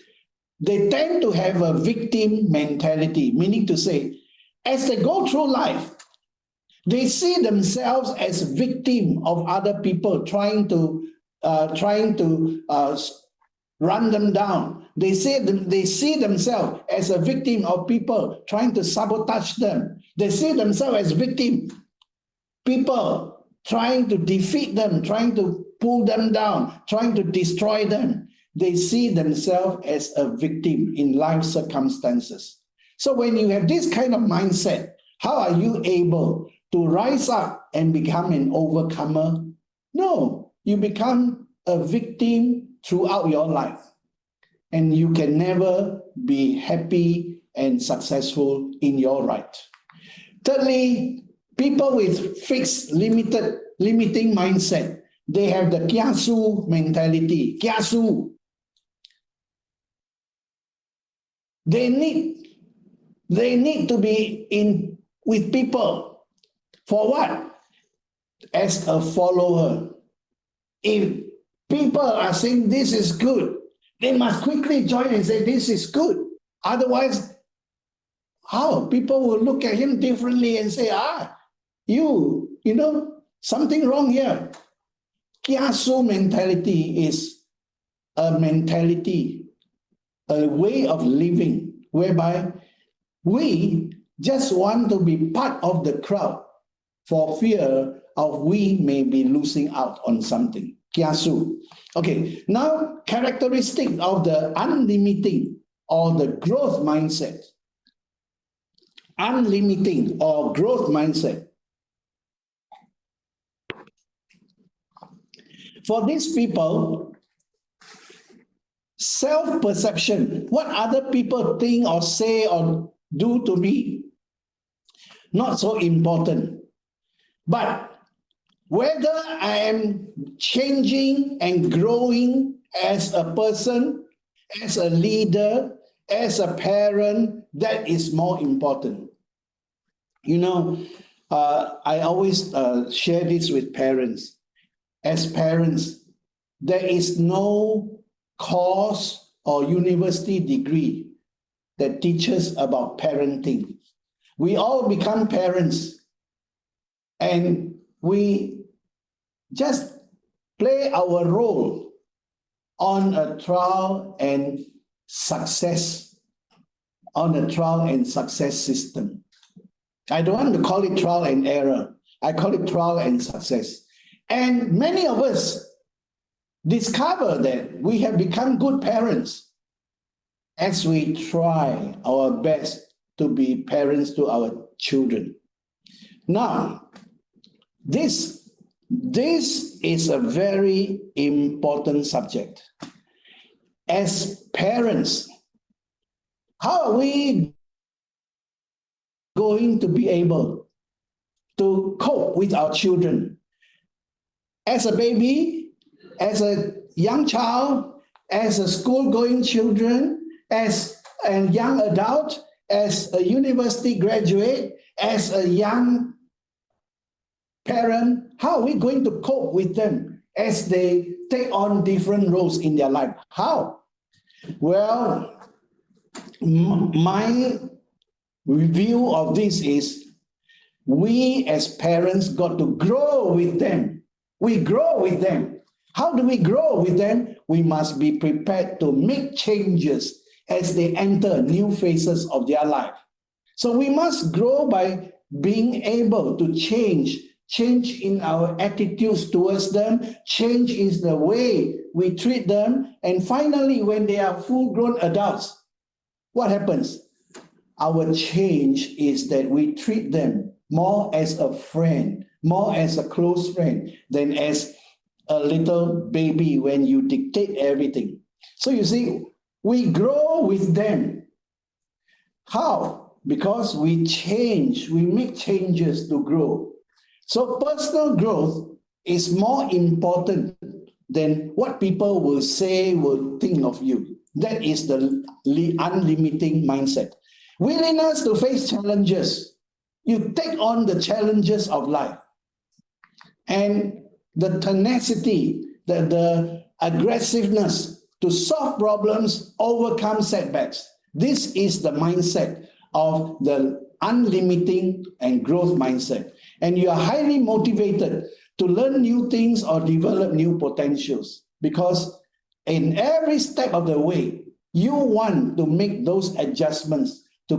they tend to have a victim mentality, meaning to say, as they go through life, they see themselves as victim of other people trying to run them down. They see themselves as a victim of people trying to sabotage them. They see themselves as victim people trying to defeat them, trying to pull them down, trying to destroy them. They see themselves as a victim in life circumstances. So when you have this kind of mindset, how are you able to rise up and become an overcomer? No, you become a victim throughout your life. And you can never be happy and successful in your right. Thirdly, people with fixed, limiting mindset, they have the kiasu mentality. Kiasu. They need to be with people. For what? As a follower. If people are saying this is good, they must quickly join and say this is good. Otherwise, how? People will look at him differently and say, you know, something wrong here. Kiasu mentality is a mentality, a way of living, whereby we just want to be part of the crowd for fear of we may be losing out on something. Kiasu. Okay, now characteristic of the unlimiting or the growth mindset. unlimiting or growth mindset. For these people, self-perception, what other people think or say or do to me, not so important. But whether I am changing and growing as a person, as a leader, as a parent, that is more important. You know, I always share this with parents. As parents, there is no course or university degree that teaches about parenting. We all become parents and we just play our role on a trial and success, on a trial and success system. I don't want to call it trial and error. I call it trial and success. And many of us discover that we have become good parents as we try our best to be parents to our children. Now, this is a very important subject. As parents, how are we going to be able to cope with our children? As a baby, as a young child, as a school-going children, as a young adult, as a university graduate, as a young parent, how are we going to cope with them as they take on different roles in their life? How? Well, my review of this is we as parents got to grow with them. We grow with them. How do we grow with them? We must be prepared to make changes as they enter new phases of their life. So we must grow by being able to change in our attitudes towards them, change in the way we treat them, and finally, when they are full-grown adults, what happens? Our change is that we treat them more as a friend, more as a close friend than as a little baby when you dictate everything. So you see, we grow with them. How? Because we change, we make changes to grow. So personal growth is more important than what people will say, will think of you. That is the unlimiting mindset. Willingness to face challenges. You take on the challenges of life. And the tenacity, the aggressiveness to solve problems, overcome setbacks. This is the mindset of the unlimiting and growth mindset. And you are highly motivated to learn new things or develop new potentials, because in every step of the way, you want to make those adjustments to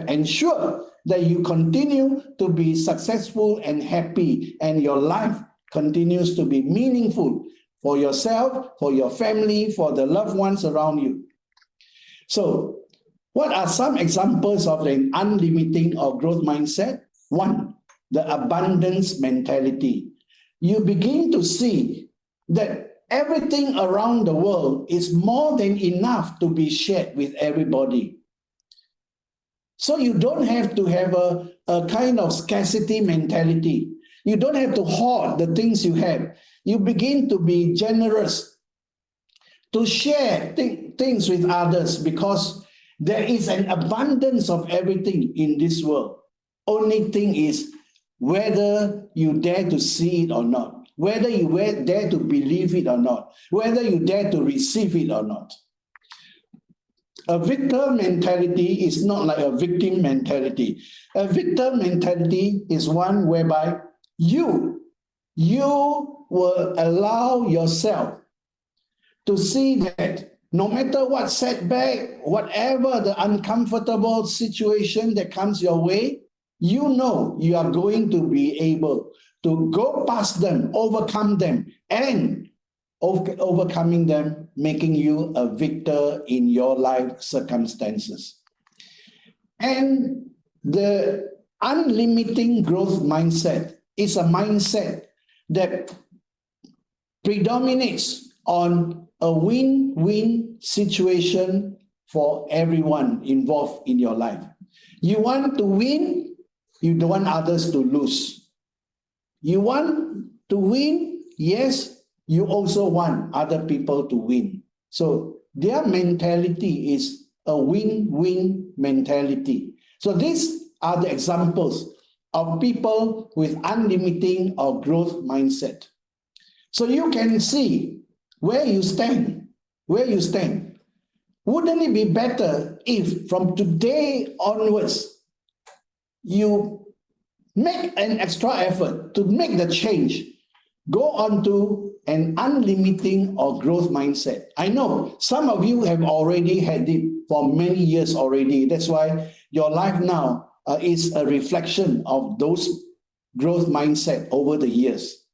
ensure that you continue to be successful and happy, and your life continues to be meaningful for yourself, for your family, for the loved ones around you. So, what are some examples of an unlimiting or growth mindset? One, the abundance mentality. You begin to see that everything around the world is more than enough to be shared with everybody. So you don't have to have a kind of scarcity mentality. You don't have to hoard the things you have. You begin to be generous, to share things with others, because there is an abundance of everything in this world. Only thing is whether you dare to see it or not, whether you dare to believe it or not, whether you dare to receive it or not. A victor mentality is not like a victim mentality. A victor mentality is one whereby you will allow yourself to see that no matter what setback, whatever the uncomfortable situation that comes your way, you know you are going to be able to go past them, overcome them, and overcoming them, making you a victor in your life circumstances. And The unlimiting growth mindset is a mindset that predominates on a win-win situation for everyone involved in your life. You want to win, you don't want others to lose. You want to win, yes, you also want other people to win. So their mentality is a win-win mentality. So these are the examples of people with unlimiting or growth mindset. So you can see where you stand, where you stand. Wouldn't it be better if from today onwards, you make an extra effort to make the change, go on to an unlimiting or growth mindset? I know some of you have already had it for many years already. That's why your life now is a reflection of those growth mindset over the years.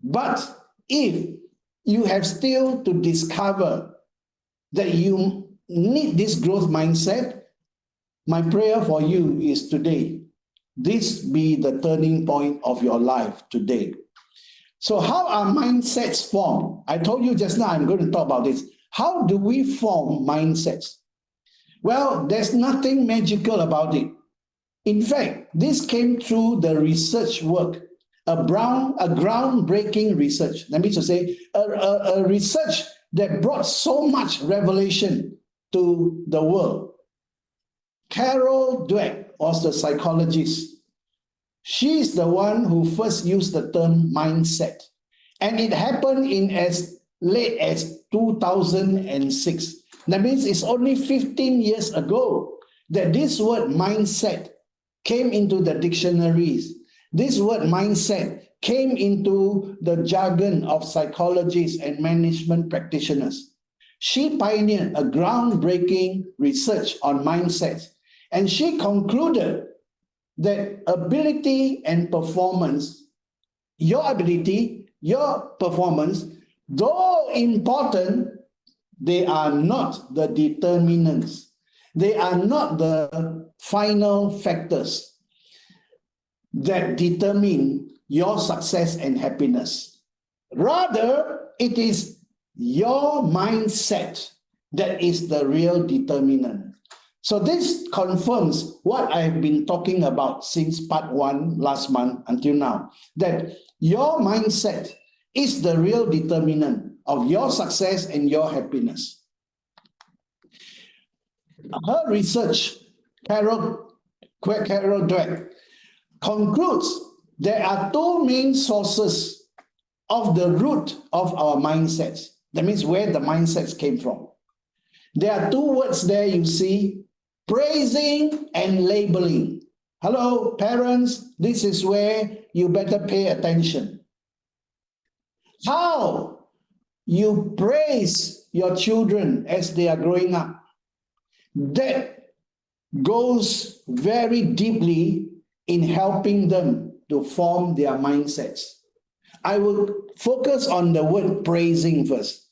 But if you have still to discover that you need this growth mindset, my prayer for you is today, this be the turning point of your life today. So how are mindsets formed? I told you just now I'm going to talk about this. How do we form mindsets? Well, there's nothing magical about it. In fact, this came through the research work, a groundbreaking research. That means to say, a research that brought so much revelation to the world. Carol Dweck was the psychologist. She's the one who first used the term mindset. And it happened in as late as 2006. That means it's only 15 years ago that this word mindset came into the dictionaries. This word mindset came into the jargon of psychologists and management practitioners. She pioneered a groundbreaking research on mindsets, and she concluded that ability and performance, your ability, your performance, though important, they are not the determinants. They are not the final factors that determine your success and happiness. Rather, it is your mindset that is the real determinant. So this confirms what I've been talking about since part 1 last month until now, that your mindset is the real determinant of your success and your happiness. Her research, Carol Dweck, concludes there are two main sources of the root of our mindsets. That means where the mindsets came from. There are two words there you see, praising and labeling. Hello, parents, this is where you better pay attention. How you praise your children as they are growing up, that goes very deeply in helping them to form their mindsets. I will focus on the word praising first.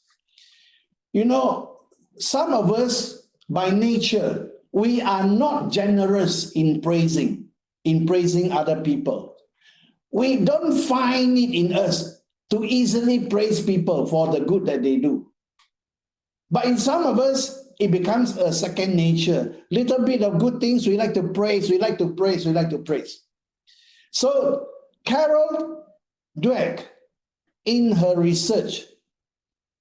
You know, some of us, by nature, we are not generous in praising other people. We don't find it in us to easily praise people for the good that they do. But in some of us, it becomes a second nature. Little bit of good things, we like to praise, we like to praise, we like to praise. So Carol Dweck, in her research,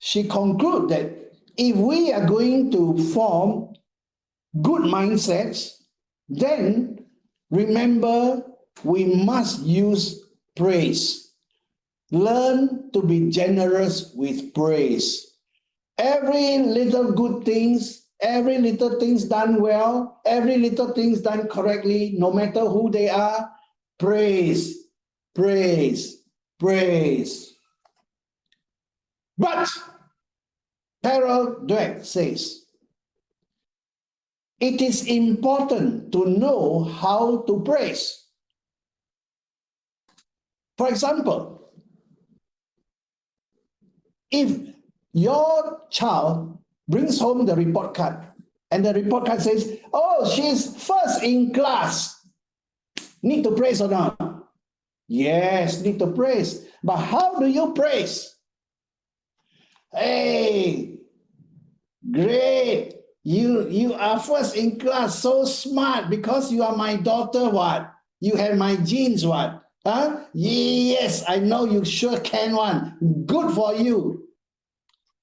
she concluded that if we are going to form good mindsets, then remember we must use praise. Learn to be generous with praise. Every little good things, every little things done well, every little things done correctly, no matter who they are, praise, praise, praise. But Carol Dweck says, it is important to know how to praise. For example, if your child brings home the report card And the report card says, oh, she's first in class. Need to praise or not? Yes, need to praise. But how do you praise? Hey, great. You are first in class, so smart because you are my daughter, what? You have my genes, what? Huh? Yes, I know you sure can one. Good for you.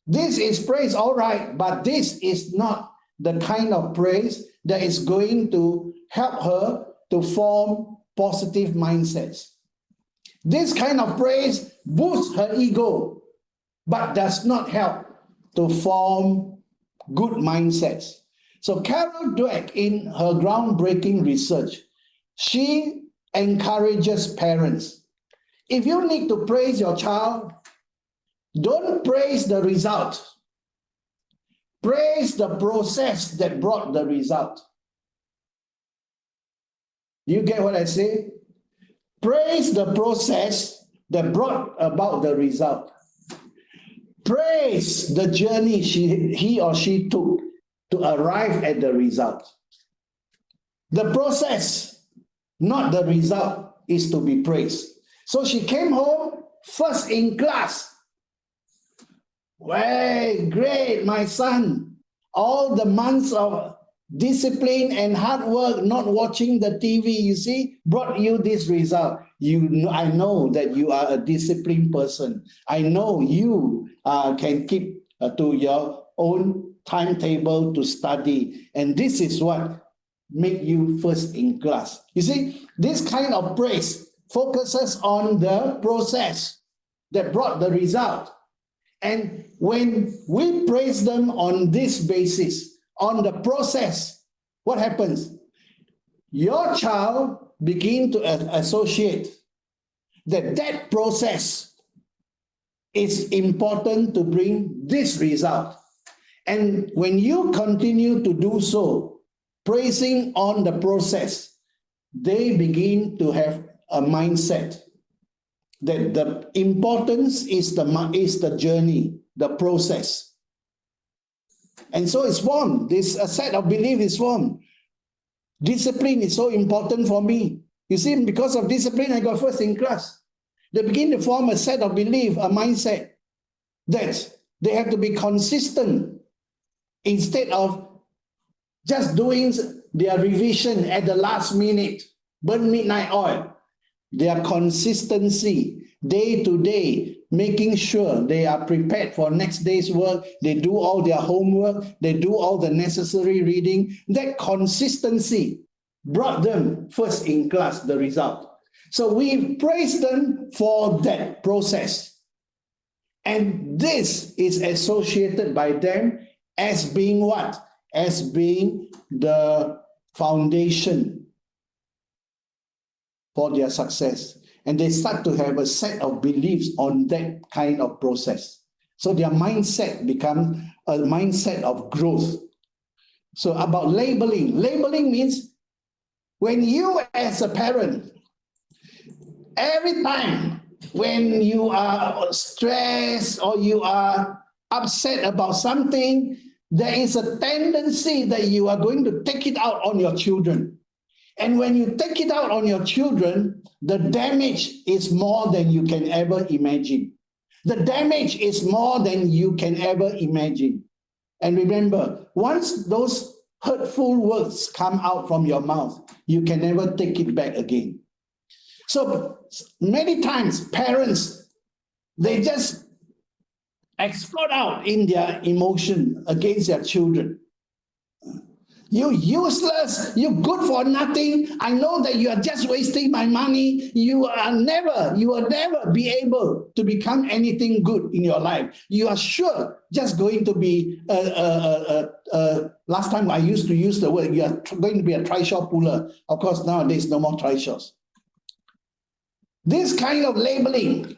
This is praise, all right, but this is not the kind of praise that is going to help her to form positive mindsets. This kind of praise boosts her ego, but does not help to form good mindsets. So Carol Dweck, in her groundbreaking research, she encourages parents. If you need to praise your child, don't praise the result. Praise the process that brought the result. Do you get what I say? Praise the process that brought about the result. Praise the journey he or she took to arrive at the result. The process, not the result, is to be praised. So she came home first in class. Well, great, my son. All the months of discipline and hard work, not watching the TV, you see, brought you this result. I know that you are a disciplined person. I know you can keep to your own timetable to study. And this is what make you first in class. You see, this kind of praise focuses on the process that brought the result. And when we praise them on this basis, on the process, what happens? Your child begin to associate that process is important to bring this result. And when you continue to do so, praising on the process, they begin to have a mindset that the importance is the journey, the process. And so it's formed. This set of belief is formed. Discipline is so important for me. You see, because of discipline, I got first in class. They begin to form a set of belief, a mindset that they have to be consistent instead of just doing their revision at the last minute, burn midnight oil. Their consistency, day to day, making sure they are prepared for next day's work, they do all their homework, they do all the necessary reading. That consistency brought them first in class, the result. So we praise them for that process. And this is associated by them as being what? As being the foundation for their success. And they start to have a set of beliefs on that kind of process. So their mindset becomes a mindset of growth. So about labeling. Labeling means when you as a parent, every time when you are stressed or you are upset about something, there is a tendency that you are going to take it out on your children. And when you take it out on your children, the damage is more than you can ever imagine. The damage is more than you can ever imagine. And remember, once those hurtful words come out from your mouth, you can never take it back again. So many times parents, they just explode out in their emotion against their children. You useless, you good for nothing. I know that you are just wasting my money. You will never be able to become anything good in your life. You are sure just going to be, last time I used to use the word, you are going to be a trishaw puller. Of course, nowadays, no more trishaws. This kind of labeling,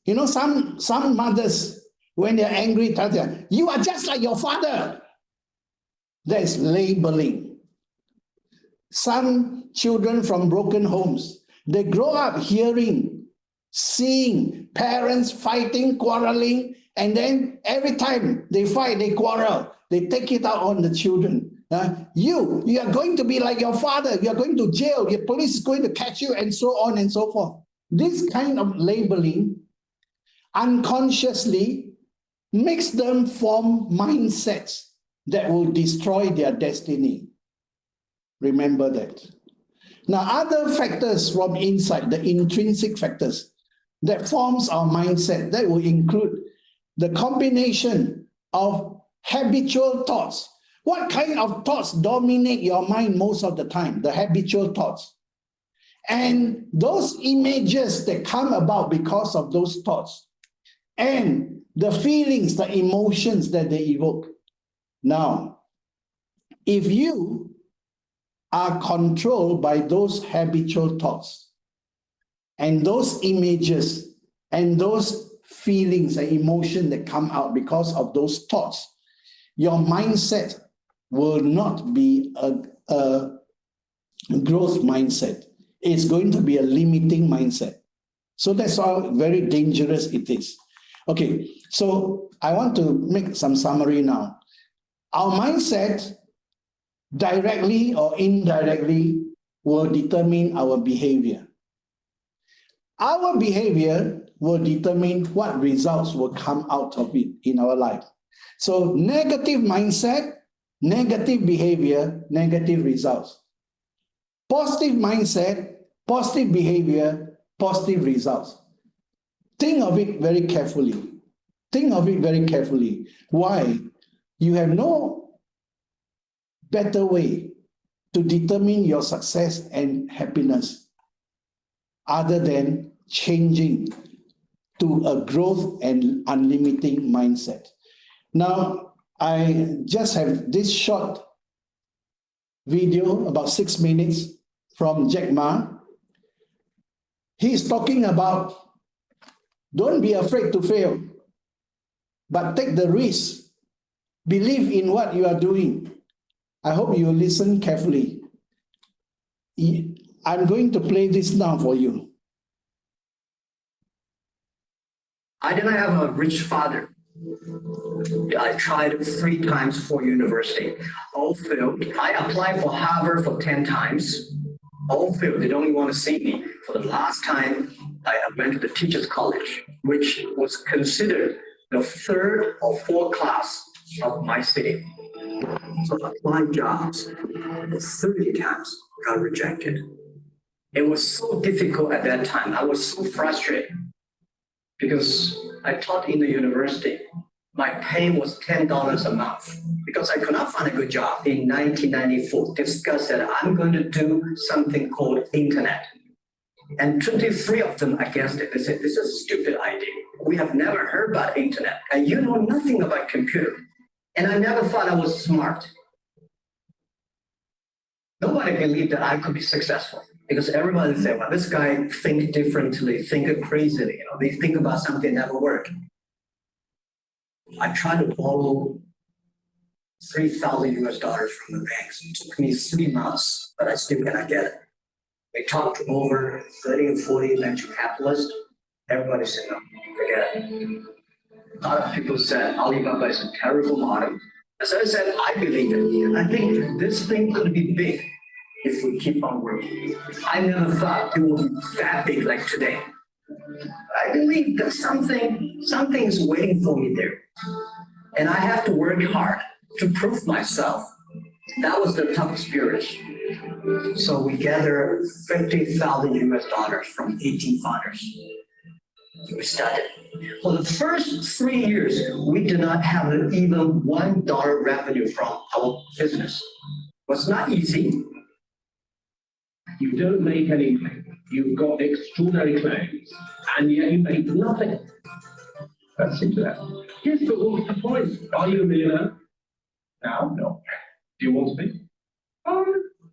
you know, some mothers, when they're angry, tell them, you are just like your father. That's labeling. Some children from broken homes, they grow up hearing, seeing parents fighting, quarreling, and then every time they fight, they quarrel. they take it out on the children. You are going to be like your father. You are going to jail. Your police is going to catch you, and so on and so forth. This kind of labeling unconsciously makes them form mindsets that will destroy their destiny. Remember that. Now, other factors from inside, the intrinsic factors that forms our mindset, that will include the combination of habitual thoughts. What kind of thoughts dominate your mind most of the time? The habitual thoughts. And those images that come about because of those thoughts. And the feelings, the emotions that they evoke. Now, if you are controlled by those habitual thoughts and those images and those feelings and emotions that come out because of those thoughts, your mindset will not be a growth mindset. It's going to be a limiting mindset. So that's how very dangerous it is. Okay, so I want to make some summary now. Our mindset directly or indirectly will determine our behavior. Our behavior will determine what results will come out of it in our life. So negative mindset, negative behavior, negative results. Positive mindset, positive behavior, positive results. Think of it very carefully. Think of it very carefully. Why? You have no better way to determine your success and happiness other than changing to a growth and unlimiting mindset. Now, I just have this short video, about 6 minutes, from Jack Ma. He's talking about don't be afraid to fail, but take the risk. Believe in what you are doing. I hope you listen carefully. I'm going to play this now for you. I didn't have a rich father. I tried 3 times for university, all failed. I applied for Harvard for 10 times, all failed. They don't even want to see me. For the last time, I went to the teacher's college, which was considered the 3rd or 4th class of my city. So I applied jobs 30 times, got rejected. It was so difficult at that time. I was so frustrated because I taught in the university. My pay was $10 a month because I could not find a good job. In 1994, discussed that I'm going to do something called internet. And 23 of them against it. They said, this is a stupid idea. We have never heard about internet and you know nothing about computer. And I never thought I was smart. Nobody believed that I could be successful because everybody said, well, this guy think differently, think crazily. They think about something that never work. I tried to borrow $3,000 US from the banks. It took me 3 months, but I still cannot get it. We talked to over 30 or 40 venture capitalists. Everybody said, no, forget it. A lot of people said Alibaba is a terrible model. As I said, I believe it. I think this thing could be big if we keep on working. I never thought it would be that big like today. I believe that something is waiting for me there. And I have to work hard to prove myself. That was the tough experience. So we gathered $50,000 from 18 founders. We started. For the first 3 years, we did not have even $1 revenue from our business. It was not easy. You don't make anything. You've got extraordinary claims, and yet you make nothing. That's simple. Yes, but what's the point? Are you a millionaire? Now? No. Do you want to be?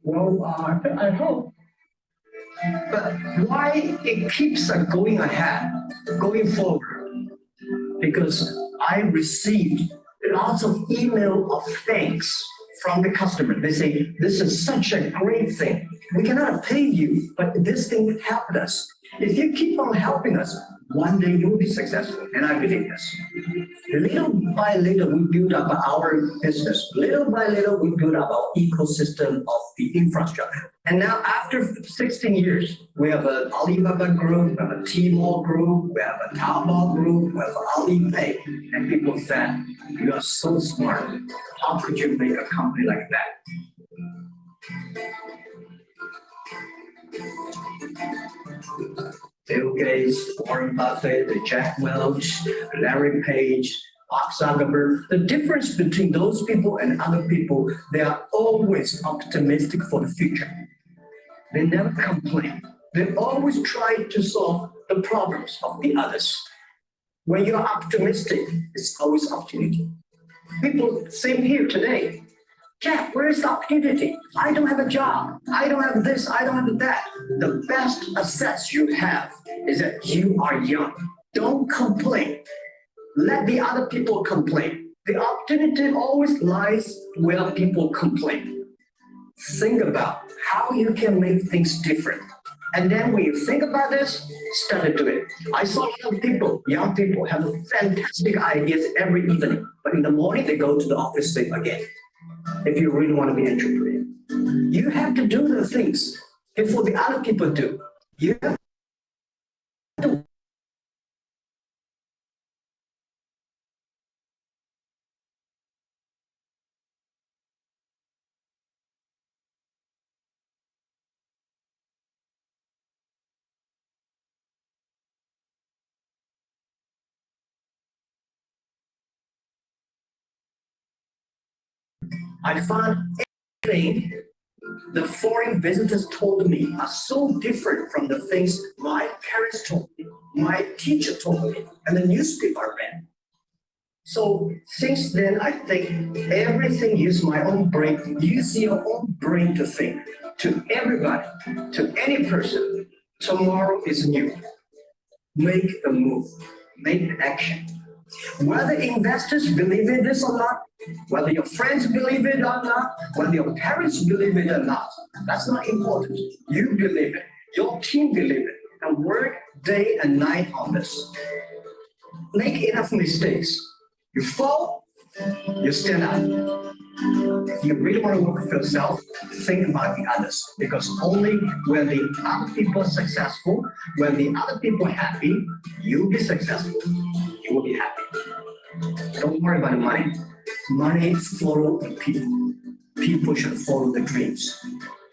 Well, I hope. But why it keeps going ahead, going forward? Because I received lots of email of thanks from the customer. They say, this is such a great thing. We cannot pay you, but this thing helped us. If you keep on helping us, one day you will be successful, and I believe this. Little by little, we build up our business. Little by little, we build up our ecosystem of the infrastructure. And now, after 16 years, we have an Alibaba group, we have a Tmall group, we have a Taobao group, we have Alipay, and people said, "You are so smart. How could you make a company like that?" Bill Gates, Warren Buffett, Jack Welch, Larry Page, Mark Zuckerberg. The difference between those people and other people, they are always optimistic for the future. They never complain. They always try to solve the problems of the others. When you're optimistic, it's always opportunity. People, same here today. Jack, where is the opportunity? I don't have a job. I don't have this. I don't have that. The best assets you have is that you are young. Don't complain. Let the other people complain. The opportunity always lies where people complain. Think about how you can make things different. And then when you think about this, start to do it. I saw a lot of people, young people, have fantastic ideas every evening. But in the morning, they go to the office, sleep again. If you really want to be an entrepreneur, you have to do the things before the other people do. You have to. I found everything the foreign visitors told me are so different from the things my parents told me, my teacher told me, and the newspaper I read. So since then, I think everything use my own brain. Use your own brain to think. To everybody, to any person, tomorrow is new. Make a move, make action. Whether investors believe in this or not, whether your friends believe it or not, whether your parents believe it or not, that's not important. You believe it, your team believe it, and work day and night on this. Make enough mistakes. You fall, you stand up. If you really want to work for yourself, think about the others. Because only when the other people are successful, when the other people are happy, you'll be successful. You will be happy. Don't worry about the money. Money follows the people. People should follow the dreams.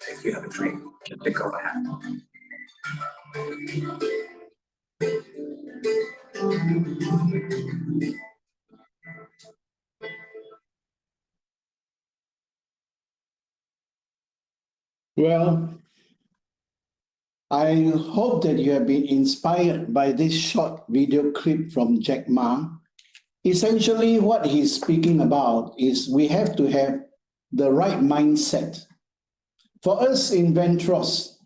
If you have a dream, just take off a hat. Well, I hope that you have been inspired by this short video clip from Jack Ma. Essentially, what he's speaking about is we have to have the right mindset. For us in Ventros,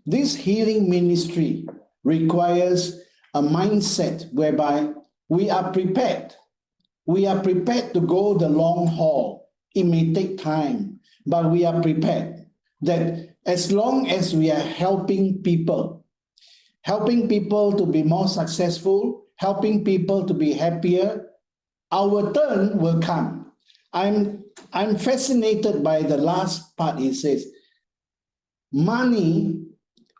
this healing ministry requires a mindset whereby we are prepared. We are prepared to go the long haul. It may take time, but we are prepared. That as long as we are helping people to be more successful, helping people to be happier, our turn will come. I'm fascinated by the last part. It says, money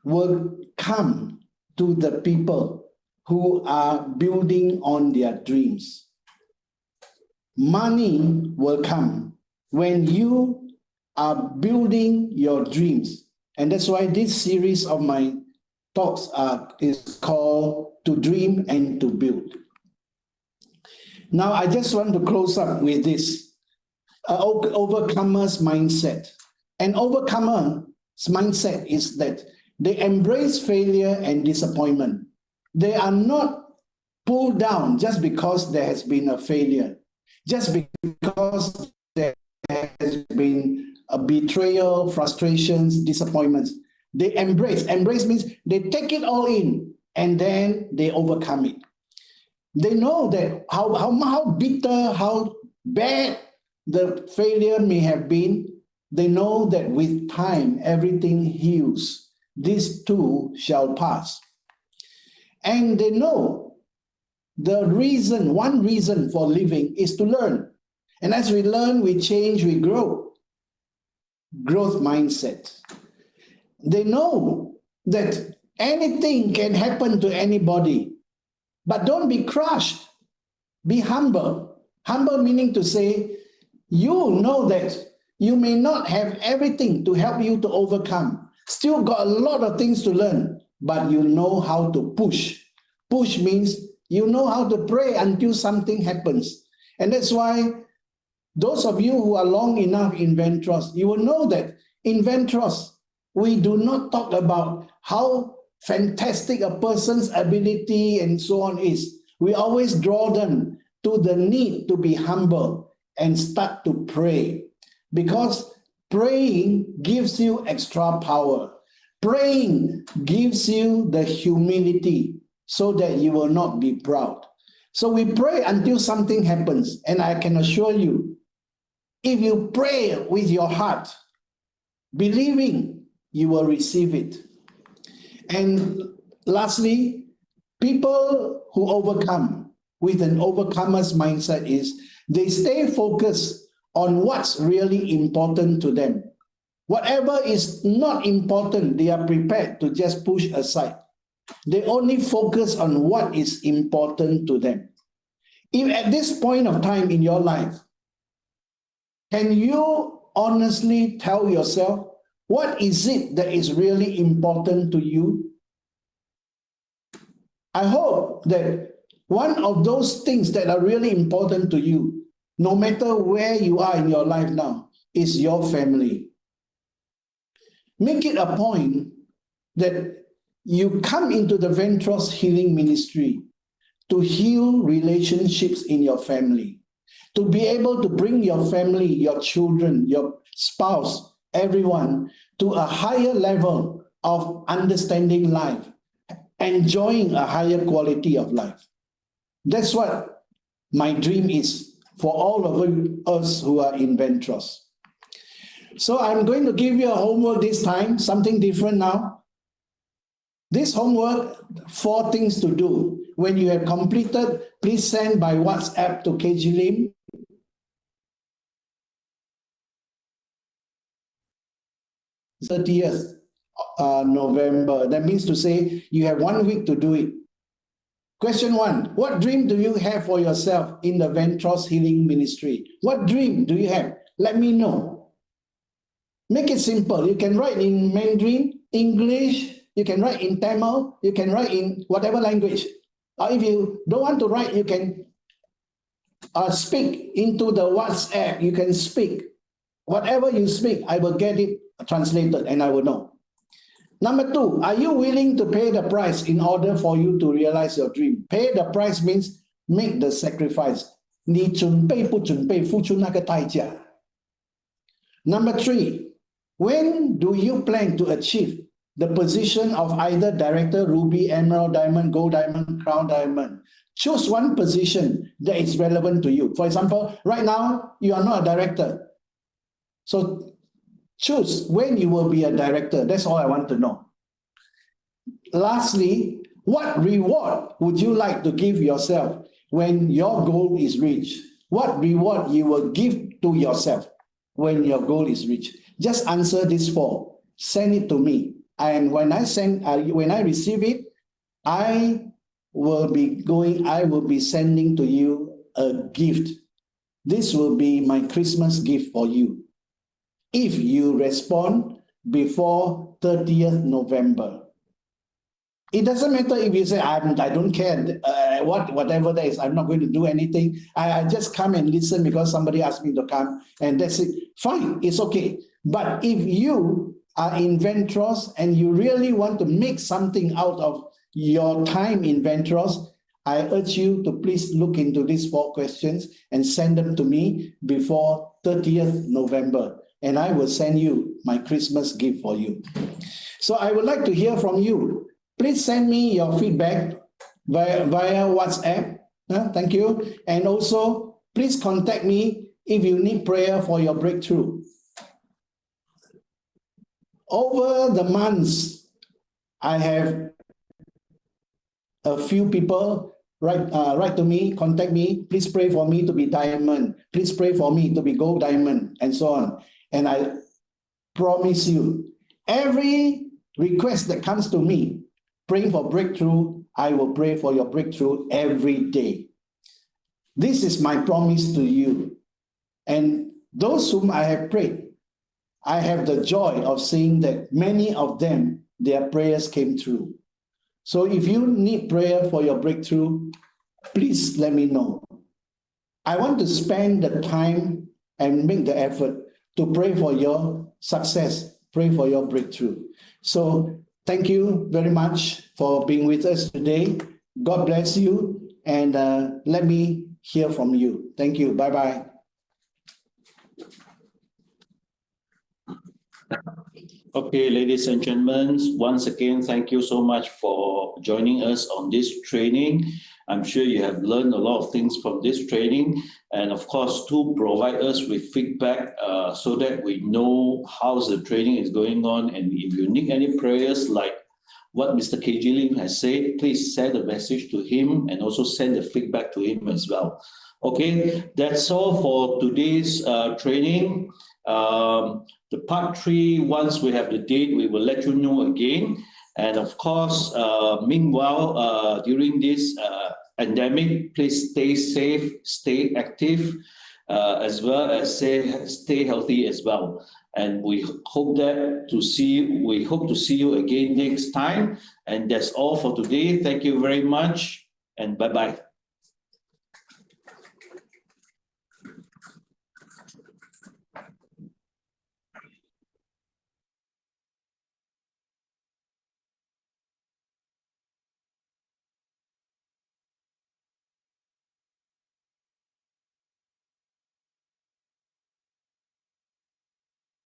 will come to the people who are building on their dreams. Money will come when you are building your dreams. And that's why this series of my talks is called To Dream and to Build. Now, I just want to close up with this, overcomer's mindset. An overcomer's mindset is that they embrace failure and disappointment. They are not pulled down just because there has been a failure, just because there has been a betrayal, frustrations, disappointments. They embrace. Embrace means they take it all in and then they overcome it. They know that how bitter, how bad the failure may have been. They know that with time, everything heals. This too shall pass. And they know the reason, one reason for living is to learn. And as we learn, we change, we grow. Growth mindset. They know that anything can happen to anybody, but don't be crushed. Be humble. Humble meaning to say, you know that you may not have everything to help you to overcome. Still got a lot of things to learn, but you know how to push. Push means you know how to pray until something happens. And that's why those of you who are long enough in Ventros, you will know that in Ventros, we do not talk about how fantastic a person's ability and so on is. We always draw them to the need to be humble and start to pray. Because praying gives you extra power. Praying gives you the humility so that you will not be proud. So we pray until something happens. And I can assure you, if you pray with your heart, believing, you will receive it. And lastly, people who overcome with an overcomer's mindset is they stay focused on what's really important to them. Whatever is not important, they are prepared to just push aside. They only focus on what is important to them. If at this point of time in your life, can you honestly tell yourself, what is it that is really important to you? I hope that one of those things that are really important to you, no matter where you are in your life now, is your family. Make it a point that you come into the Ventros Healing Ministry to heal relationships in your family, to be able to bring your family, your children, your spouse, everyone to a higher level of understanding life, enjoying a higher quality of life. That's what my dream is for all of us who are in Ventros. So I'm going to give you a homework this time, something different now. This homework, 4 things to do. When you have completed, please send by WhatsApp to KG Lim. '30th November. That means to say you have 1 week to do it. Question 1, what dream do you have for yourself in the Ventros Healing Ministry? What dream do you have? Let me know. Make it simple. You can write in Mandarin, English, you can write in Tamil, you can write in whatever language. Or if you don't want to write, you can speak into the WhatsApp. You can speak. Whatever you speak, I will get it translated and I will know. Number 2, are you willing to pay the price in order for you to realize your dream? Pay the price means make the sacrifice. 你准备不准备付出那个代价? Number 3, when do you plan to achieve the position of either director, ruby, emerald, diamond, gold diamond, crown diamond? Choose one position that is relevant to you. For example, right now, you are not a director. So choose when you will be a director. That's all I want to know. Lastly, what reward would you like to give yourself when your goal is reached? What reward you will give to yourself when your goal is reached? Just answer this 4. Send it to me. And when I receive it, I will be sending to you a gift. This will be my Christmas gift for you. If you respond before 30th November. It doesn't matter if you say, I don't care, whatever that is, I'm not going to do anything. I just come and listen because somebody asked me to come and that's it. Fine, it's okay. But if you are in Ventros and you really want to make something out of your time in Ventros, I urge you to please look into these 4 questions and send them to me before 30th November. And I will send you my Christmas gift for you. So I would like to hear from you. Please send me your feedback via WhatsApp. Thank you. And also, please contact me if you need prayer for your breakthrough. Over the months, I have a few people write to me, contact me, please pray for me to be diamond, please pray for me to be gold diamond, and so on. And I promise you, every request that comes to me, praying for breakthrough, I will pray for your breakthrough every day. This is my promise to you. And those whom I have prayed, I have the joy of seeing that many of them, their prayers came true. So if you need prayer for your breakthrough, please let me know. I want to spend the time and make the effort to pray for your success, pray for your breakthrough. So thank you very much for being with us today. God bless you, and let me hear from you. Thank you. Bye-bye. Okay, ladies and gentlemen, once again, thank you so much for joining us on this training. I'm sure you have learned a lot of things from this training, and of course, to provide us with feedback so that we know how the training is going on. And if you need any prayers like what Mr. KG Lim has said, please send a message to him and also send the feedback to him as well. Okay, that's all for today's training. The part 3, once we have the date, we will let you know again. And of course, meanwhile, during this pandemic, please stay safe, stay active, as well as stay healthy as well. And we hope to see you again next time. And that's all for today. Thank you very much, and bye-bye.